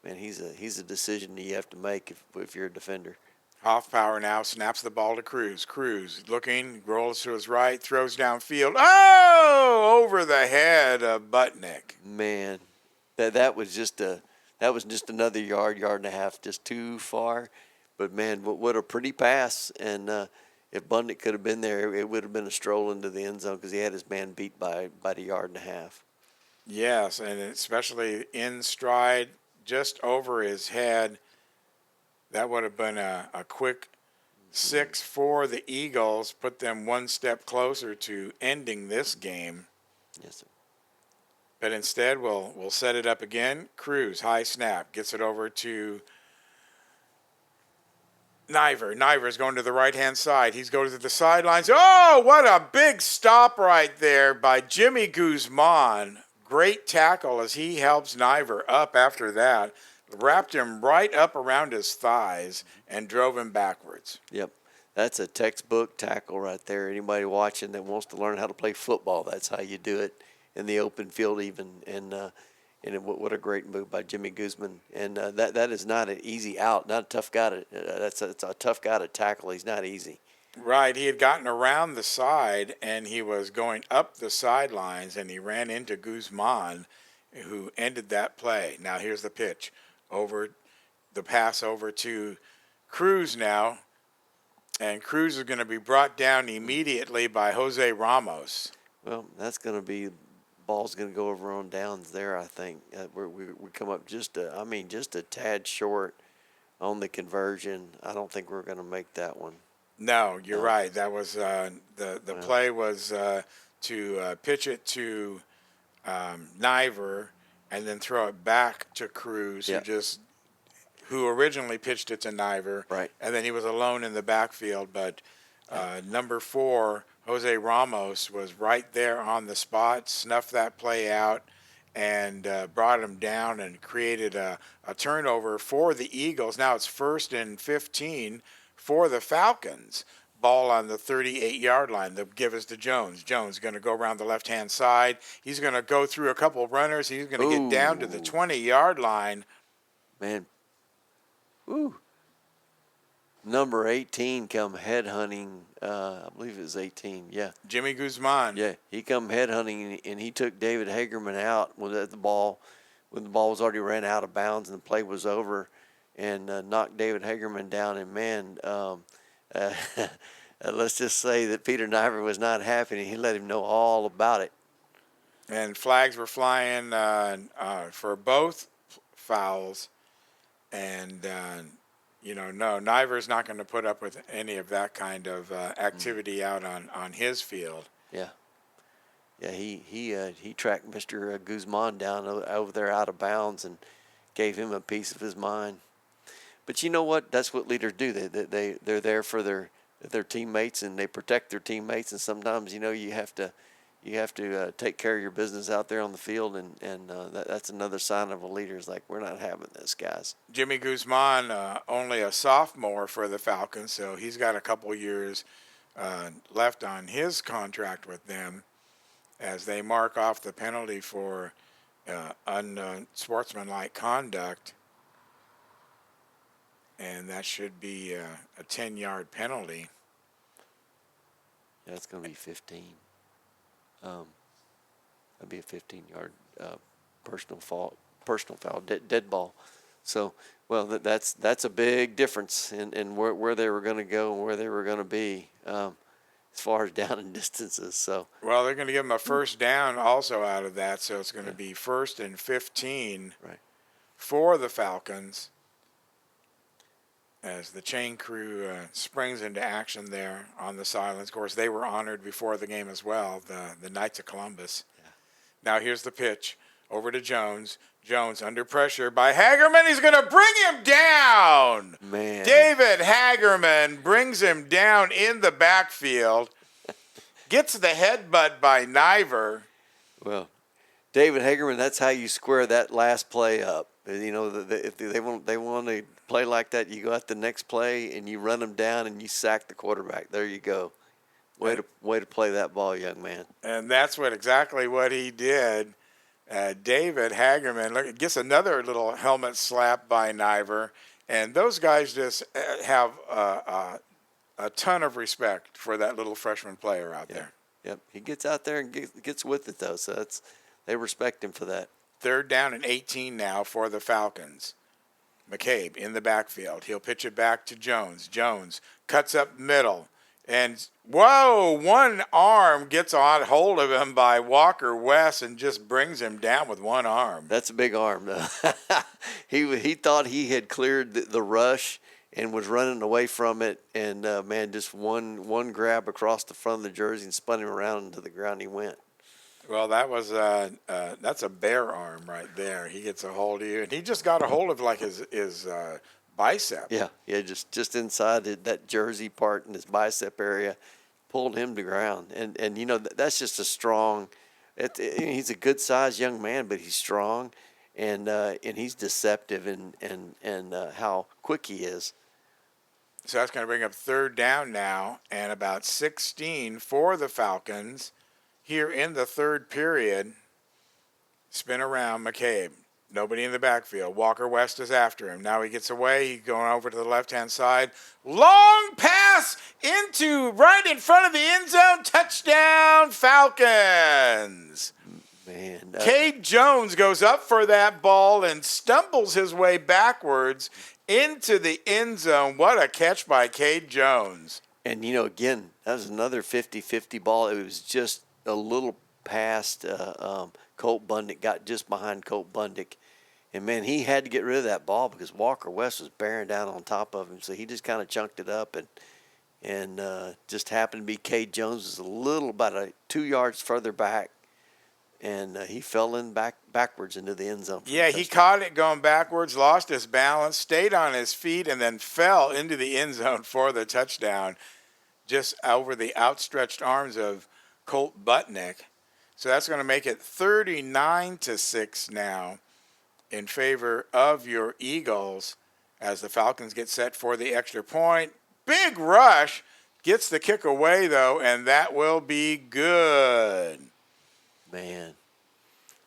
Man, he's a decision that you have to make if you're a defender. Hoffpower now snaps the ball to Cruz. Cruz looking, rolls to his right, throws downfield. Oh, over the head of Butnick. Man, that was just another yard and a half, just too far. But man, what a pretty pass! And if Butnick could have been there, it would have been a stroll into the end zone because he had his man beat by a yard and a half. Yes, and especially in stride, just over his head. That would have been a quick 6 for the Eagles, put them one step closer to ending this game. Yes, sir. But instead, we'll set it up again. Cruz, high snap, gets it over to Niver. Niver's going to the right-hand side. He's going to the sidelines. Oh, what a big stop right there by Jimmy Guzman. Great tackle as he helps Niver up after that. Wrapped him right up around his thighs and drove him backwards. Yep. That's a textbook tackle right there. Anybody watching that wants to learn how to play football, that's how you do it in the open field even. And what a great move by Jimmy Guzman. And that is not an easy out, not a tough guy that's a tough guy to tackle. He's not easy. Right. He had gotten around the side, and he was going up the sidelines, and he ran into Guzman, who ended that play. Now here's the pitch. Over the pass over to Cruz now, and Cruz is going to be brought down immediately by Jose Ramos. Well, that's going to be ball's going to go over on downs there, I think. We come up just a tad short on the conversion. I don't think we're going to make that one. No, you're right. That was the play was to pitch it to Niver and then throw it back to Cruz, who originally pitched it to Niver. Right. And then he was alone in the backfield. But number 4, Jose Ramos, was right there on the spot, snuffed that play out, and brought him down and created a turnover for the Eagles. Now it's 1st and 15 for the Falcons. Ball on the 38-yard line. They'll give us to Jones. Jones going to go around the left-hand side. He's going to go through a couple of runners. He's going to get down to the 20-yard line. Man. Ooh. Number 18 come headhunting. I believe it was 18. Yeah. Jimmy Guzman. Yeah, he come headhunting, and he took David Hagerman out when the ball was already ran out of bounds and the play was over, and knocked David Hagerman down. And, man, let's just say that Peter Niver was not happy, and he let him know all about it. And flags were flying for both fouls. And, no, Niver's not going to put up with any of that kind of activity out on his field. Yeah. Yeah, he tracked Mr. Guzman down over there out of bounds and gave him a piece of his mind. But you know what? That's what leaders do. They're there for their teammates, and they protect their teammates. And sometimes, you have to take care of your business out there on the field, and that's another sign of a leader. Is like, we're not having this, guys. Jimmy Guzman, only a sophomore for the Falcons, so he's got a couple years left on his contract with them as they mark off the penalty for unsportsmanlike conduct. And that should be a 10-yard penalty. Yeah, it's going to be 15. That'd be a 15-yard personal foul, dead ball. So, well, that's a big difference in where they were going to go and where they were going to be as far as down in distances. So, well, they're going to give them a first down also out of that, so it's going to be 1st and 15 for the Falcons. As the chain crew springs into action there on the sidelines. Of course, they were honored before the game as well, the Knights of Columbus. Yeah. Now here's the pitch over to Jones. Jones under pressure by Hagerman. He's going to bring him down. Man. David Hagerman brings him down in the backfield. Gets the headbutt by Niver. Well, David Hagerman, that's how you square that last play up. If they want to play like that, you go out the next play and you run them down and you sack the quarterback. There you go. Way to play that ball, young man. And that's exactly what he did. David Hagerman gets another little helmet slap by Niver, and those guys just have a ton of respect for that little freshman player out there. Yep, he gets out there and gets with it though, so they respect him for that. 3rd down and 18 now for the Falcons. McCabe in the backfield. He'll pitch it back to Jones. Jones cuts up middle. And, whoa, one arm gets on hold of him by Walker West and just brings him down with one arm. That's a big arm, though. He thought he had cleared the rush and was running away from it. And, just one grab across the front of the jersey and spun him around into the ground. He went. Well, that was that's a bear arm right there. He gets a hold of you, and he just got a hold of his bicep. Yeah, just inside that jersey part in his bicep area, pulled him to ground, and that's just a strong. He's a good sized young man, but he's strong, and he's deceptive and how quick he is. So that's going to bring up 3rd down now, and about 16 for the Falcons. Here in the 3rd period, spin around McCabe. Nobody in the backfield. Walker West is after him. Now he gets away. He's going over to the left-hand side. Long pass right in front of the end zone. Touchdown, Falcons. Man. Cade Jones goes up for that ball and stumbles his way backwards into the end zone. What a catch by Cade Jones. And, again, that was another 50-50 ball. It was just a little past Colt Bundick, got just behind Colt Bundick. And, man, he had to get rid of that ball because Walker West was bearing down on top of him. So he just kind of chunked it up and just happened to be Cade Jones was about 2 yards further back. And he fell in backwards into the end zone. Yeah, he caught it going backwards, lost his balance, stayed on his feet, and then fell into the end zone for the touchdown just over the outstretched arms of Colt Butnick. So that's going to make it 39-6 now in favor of your Eagles as the Falcons get set for the extra point. Big rush, gets the kick away, though, and that will be good. Man,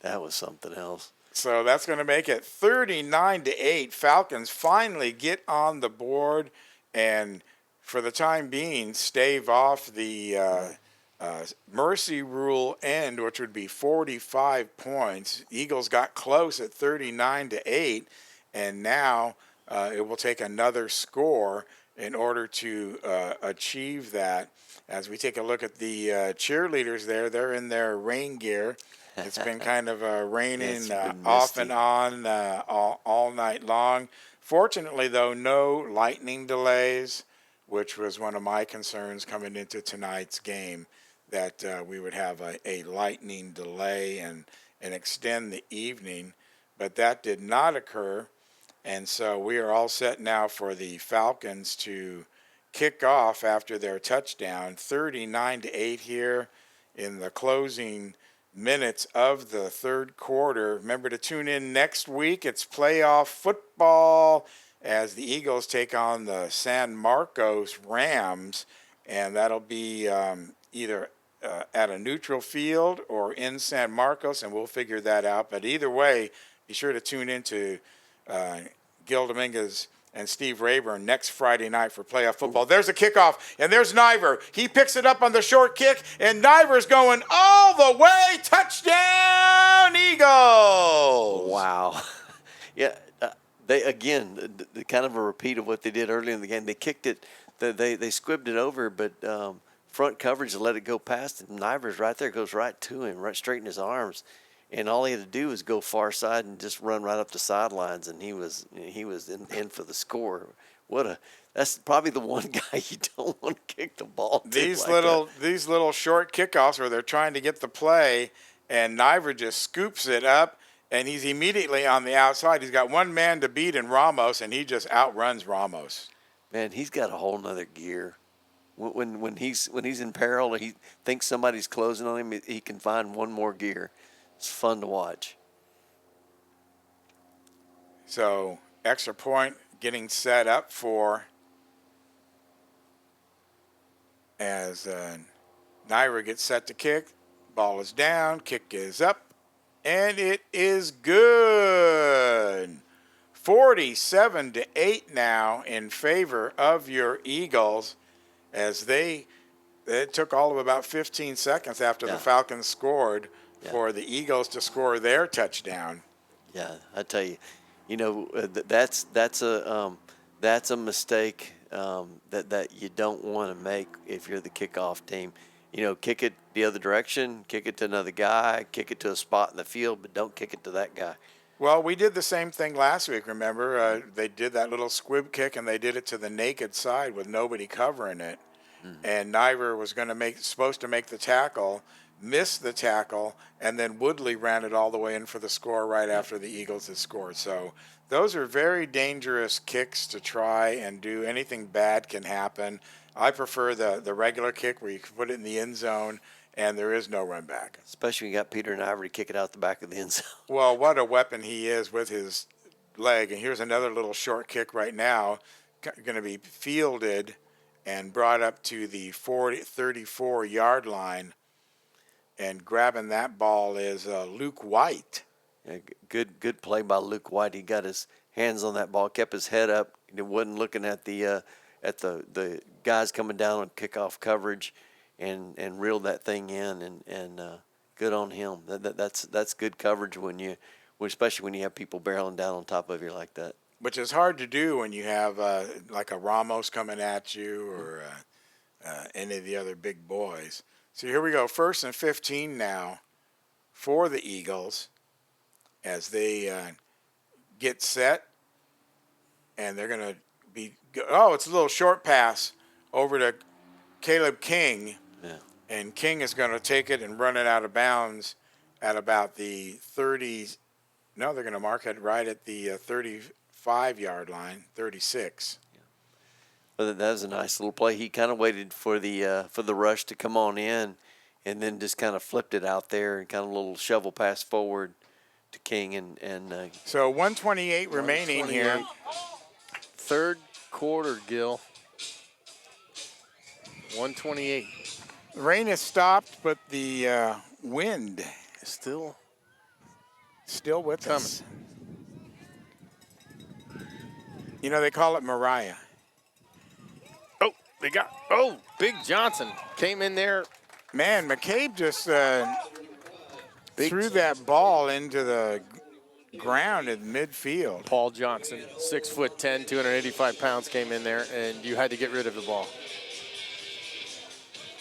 that was something else. So that's going to make it 39-8. Falcons finally get on the board and, for the time being, stave off the mercy rule end, which would be 45 points. Eagles got close at 39-8, and now it will take another score in order to achieve that. As we take a look at the cheerleaders there, they're in their rain gear. It's been kind of raining off and on all night long. Fortunately, though, no lightning delays, which was one of my concerns coming into tonight's game, that we would have a lightning delay and extend the evening. But that did not occur, and so we are all set now for the Falcons to kick off after their touchdown, 39-8 here in the closing minutes of the third quarter. Remember to tune in next week. It's playoff football as the Eagles take on the San Marcos Rams, and that'll be either at a neutral field or in San Marcos, and we'll figure that out. But either way, be sure to tune in to Gil Dominguez and Steve Rayburn next Friday night for playoff football. There's a kickoff, and there's Niver. He picks it up on the short kick, and Niver's going all the way. Touchdown, Eagles! Wow. Yeah, they again, the kind of a repeat of what they did earlier in the game. They kicked it, they squibbed it over, but front coverage let it go past, and Niver's right there, goes right to him, right straight in his arms. And all he had to do was go far side and just run right up the sidelines, and he was in for the score. That's probably the one guy you don't want to kick the ball to. These little short kickoffs where they're trying to get the play, and Niver just scoops it up, and he's immediately on the outside. He's got one man to beat in Ramos, and he just outruns Ramos. Man, he's got a whole nother gear. When he's in peril or he thinks somebody's closing on him, he can find one more gear. It's fun to watch. So, extra point getting set up for as Naira gets set to kick. Ball is down, kick is up, and it is good. 47-8 now in favor of your Eagles as it took all of about 15 seconds after the Falcons scored for the Eagles to score their touchdown. Yeah, I tell you, that's a mistake that you don't want to make if you're the kickoff team. Kick it the other direction, kick it to another guy, kick it to a spot in the field, but don't kick it to that guy. Well, we did the same thing last week, remember? They did that little squib kick, and they did it to the naked side with nobody covering it. Mm-hmm. And Niver was supposed to make the tackle, missed the tackle, and then Woodley ran it all the way in for the score right after the Eagles had scored. So those are very dangerous kicks to try and do. Anything bad can happen. I prefer the regular kick where you can put it in the end zone and there is no run back. Especially when you got Peter Niver to kick it out the back of the end zone. Well, what a weapon he is with his leg. And here's another little short kick right now, going to be fielded and brought up to the 34-yard line. And grabbing that ball is Luke White. Yeah, good play by Luke White. He got his hands on that ball, kept his head up. He wasn't looking at the guys coming down on kickoff coverage, and reeled that thing in. And good on him. That's good coverage especially when you have people barreling down on top of you like that. Which is hard to do when you have like a Ramos coming at you or any of the other big boys. So here we go, 1st and 15 now for the Eagles as they get set. And they're going to be – oh, it's a little short pass over to Caleb King. Yeah. And King is going to take it and run it out of bounds at about the 30 – no, they're going to mark it right at the 35-yard line, 36. Well, that was a nice little play. He kind of waited for the rush to come on in and then just kind of flipped it out there and kind of a little shovel pass forward to King. And so 128 remaining here. Third quarter, Gil. 128. The rain has stopped, but the wind Still with coming. us. You know, they call it Mariah. Oh, Big Johnson came in there. Man, McCabe just threw that ball into the ground in midfield. Paul Johnson, 6'10", 285 pounds, came in there, and you had to get rid of the ball.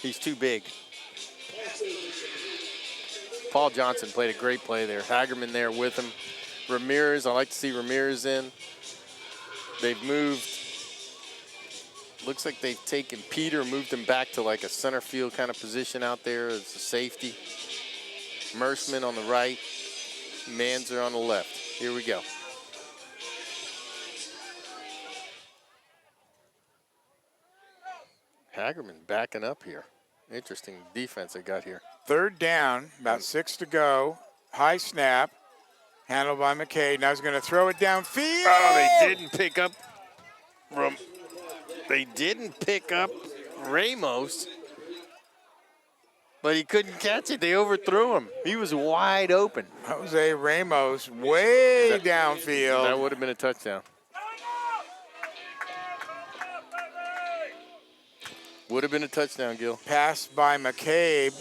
He's too big. Paul Johnson played a great play there. Hagerman there with him. Ramirez, I like to see Ramirez in. They've moved. Looks like they've taken Peter, moved him back to like a center field kind of position out there as a safety. Merceman on the right. Manzer on the left. Here we go. Hagerman backing up here. Interesting defense they got here. Third down, about 6 to go. High snap, handled by McCabe. Now he's going to throw it downfield. Oh, they didn't pick up Ramos, but he couldn't catch it. They overthrew him. He was wide open. Jose Ramos way downfield. That would have been a touchdown. Would have been a touchdown, Gil. Pass by McCabe,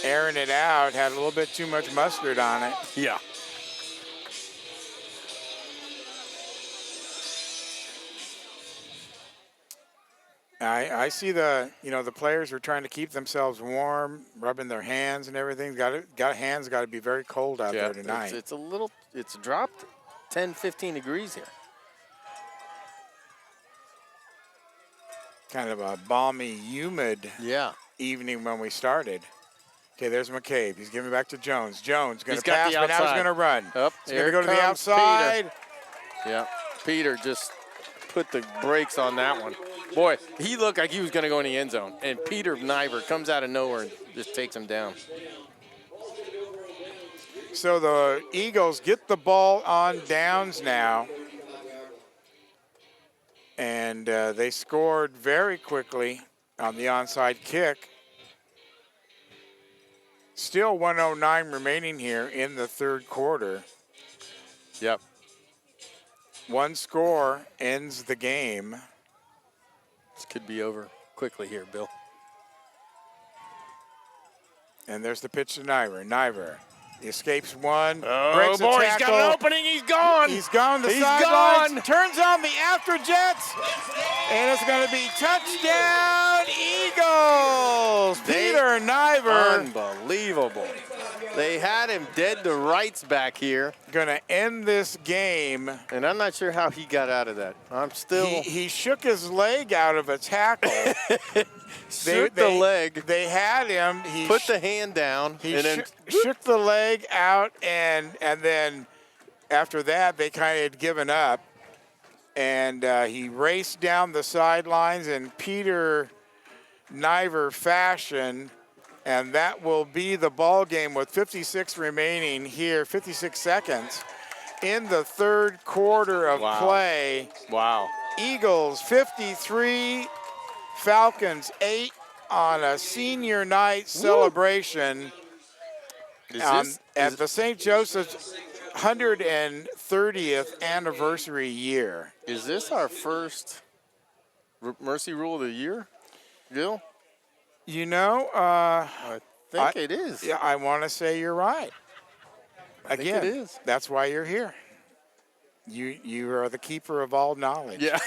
airing it out, had a little bit too much mustard on it. Yeah. I see the players are trying to keep themselves warm, rubbing their hands and everything. Hands got to be very cold out there tonight. It's dropped 10, 15 degrees here. Kind of a balmy, humid evening when we started. Okay, there's McCabe. He's giving back to Jones. Jones going to pass, but now he's going to run. He's going to go to the outside. Peter. Yeah, Peter just put the brakes on that one. Boy, he looked like he was going to go in the end zone, and Peter Niver comes out of nowhere and just takes him down. So the Eagles get the ball on downs now. And they scored very quickly on the onside kick. Still 1:09 remaining here in the third quarter. Yep. One score ends the game. This could be over quickly here, Bill. And there's the pitch to Niver. Niver escapes one. Oh, breaks boy, a he's tackle. got an opening. He's gone. He's gone. He's sidelines. gone. Turns on the after jets. And it's going to be touchdown Eagles. Peter Niver. Unbelievable. They had him dead to rights back here. Going to end this game. And I'm not sure how he got out of that. I'm still. He shook his leg out of a tackle. Shook the leg. They had him. He put the hand down. He and then shook the leg out, and then after that, they kind of had given up. And he raced down the sidelines in Peter Niver fashion. And that will be the ball game with 56 remaining here, 56 seconds in the third quarter of play. Wow. Eagles 53, Falcons 8 on a senior night celebration at the St. Joseph's 130th anniversary year. Is this our first Mercy Rule of the year, Gil? You know, I think it is. Yeah, I want to say you're right. Again, I think it is. That's why you're here. You are the keeper of all knowledge. Yeah.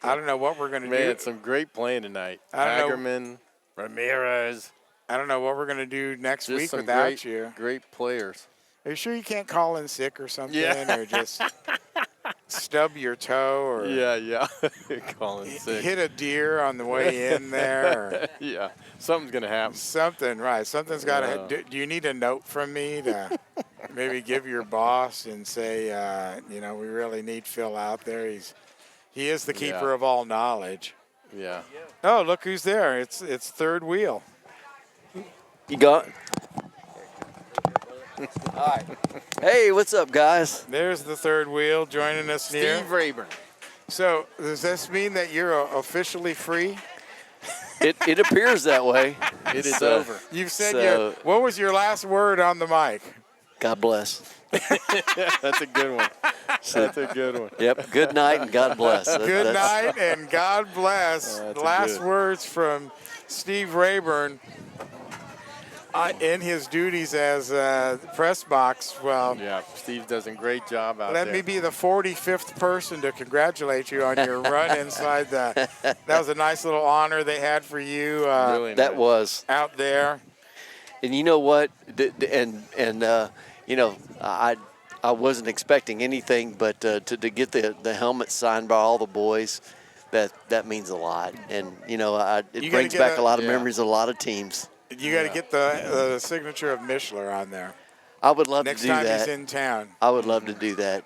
I don't know what we're going to do. Man, some great playing tonight. Hagerman, Ramirez. I don't know what we're going to do next Just week some without you. Great players. Are you sure you can't call in sick or something? Yeah. Or just stub your toe or Yeah. Calling sick. hit a deer on the way in there? Or Yeah. Something's going to happen. something, right. Something's got to – do you need a note from me to maybe give your boss and say, we really need Phil out there. He is the keeper of all knowledge. Yeah. Oh, look who's there. It's third wheel. You got? All right. Hey, what's up, guys? There's the third wheel joining us here. Steve Rayburn. So does this mean that you're officially free? It appears that way. It is over. You've said what was your last word on the mic? God bless. That's a good one. That's a good one. Yep. Good night and God bless. Good night and God bless. Last words from Steve Rayburn in his duties as press box. Well, yeah, Steve does a great job out there. Let me be the 45th person to congratulate you on your run inside the. That was a nice little honor they had for you. Really that nice. was out there. And you know what? I wasn't expecting anything, but to get the helmet signed by all the boys, that means a lot. And it brings back a lot of memories of a lot of teams. You got to get the signature of Mishler on there. I would love next to do that. Next time he's in town. I would love to do that.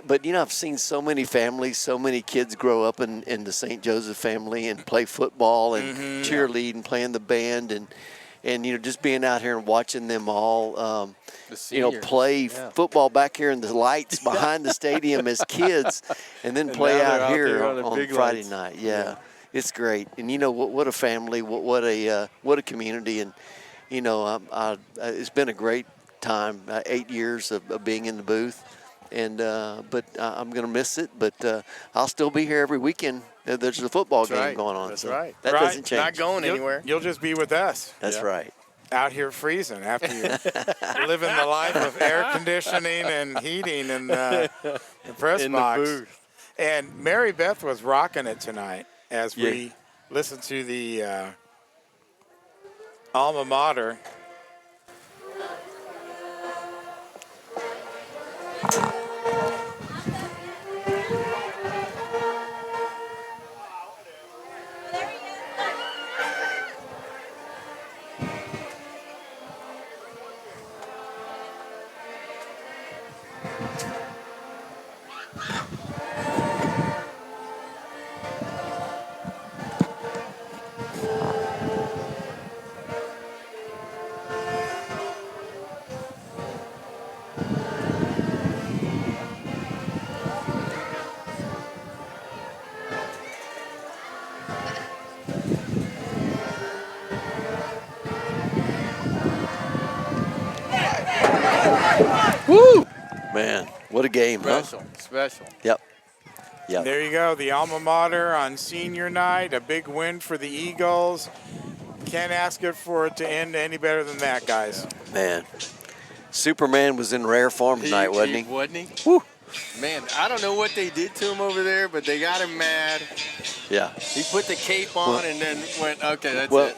But I've seen so many families, so many kids grow up in the St. Joseph family and play football and cheerlead and play in the band and just being out here and watching them all, play football back here in the lights behind the stadium as kids, and then play out here on Friday night. Yeah, it's great. And what a family, what a community, and it's been a great time. 8 years of being in the booth, and but I'm gonna miss it. But I'll still be here every weekend. There's a football game going on. That's so right. That doesn't change. Not going anywhere. You'll just be with us. That's right. Out here freezing after you living the life of air conditioning and heating in the press box. The booth. And Mary Beth was rocking it tonight as we listened to the alma mater. Woo! Man, what a game, Special. Yep. There you go, the alma mater on senior night, a big win for the Eagles. Can't ask it for it to end any better than that, guys. Man, Superman was in rare form tonight, wasn't he? Wasn't he? Woo! Man, I don't know what they did to him over there, but they got him mad. Yeah. He put the cape on and then went, okay, that's it.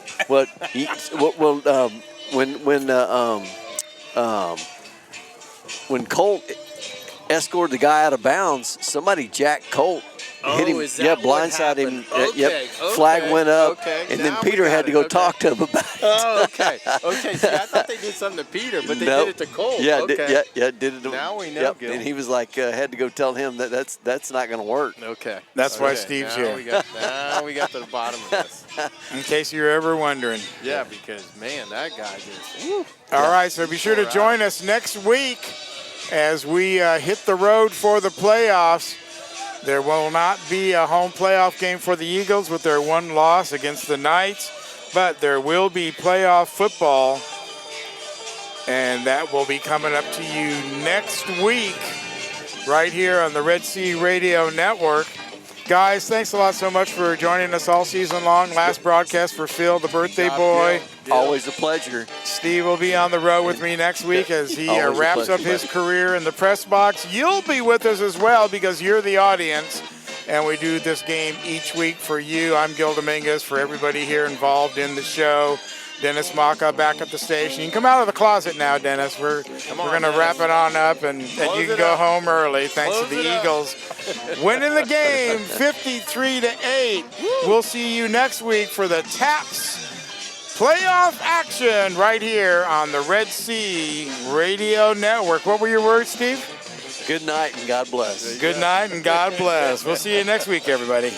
When Colt escorted the guy out of bounds, somebody jacked Colt. Hit him, blindsided him. Okay, flag went up, and now then Peter had to go talk to him about it. Oh, okay. See, I thought they did something to Peter, but they did it to Colt. Yeah, okay. did it to Now we know, Gil. And he was like, had to go tell him that's not going to work. Okay. That's why Steve's here. Now we got to the bottom of this. In case you're ever wondering. Yeah, because, man, that guy just, woo. All right, so be sure to join us next week as we hit the road for the playoffs. There will not be a home playoff game for the Eagles with their one loss against the Knights, but there will be playoff football, and that will be coming up to you next week right here on the Red Sea Radio Network. Guys, thanks a lot so much for joining us all season long. Last broadcast for Phil, the birthday boy. Always a pleasure. Steve will be on the road with me next week as he wraps up his career in the press box. You'll be with us as well because you're the audience, and we do this game each week for you. I'm Gil Dominguez for everybody here involved in the show. Dennis Maka back at the station. You can come out of the closet now, Dennis. We're going to wrap it on up, and you can go home early thanks to the Eagles winning the game 53-8. We'll see you next week for the Taps playoff action right here on the Red Sea Radio Network. What were your words, Steve? Good night and God bless. Good night and God bless. We'll see you next week, everybody.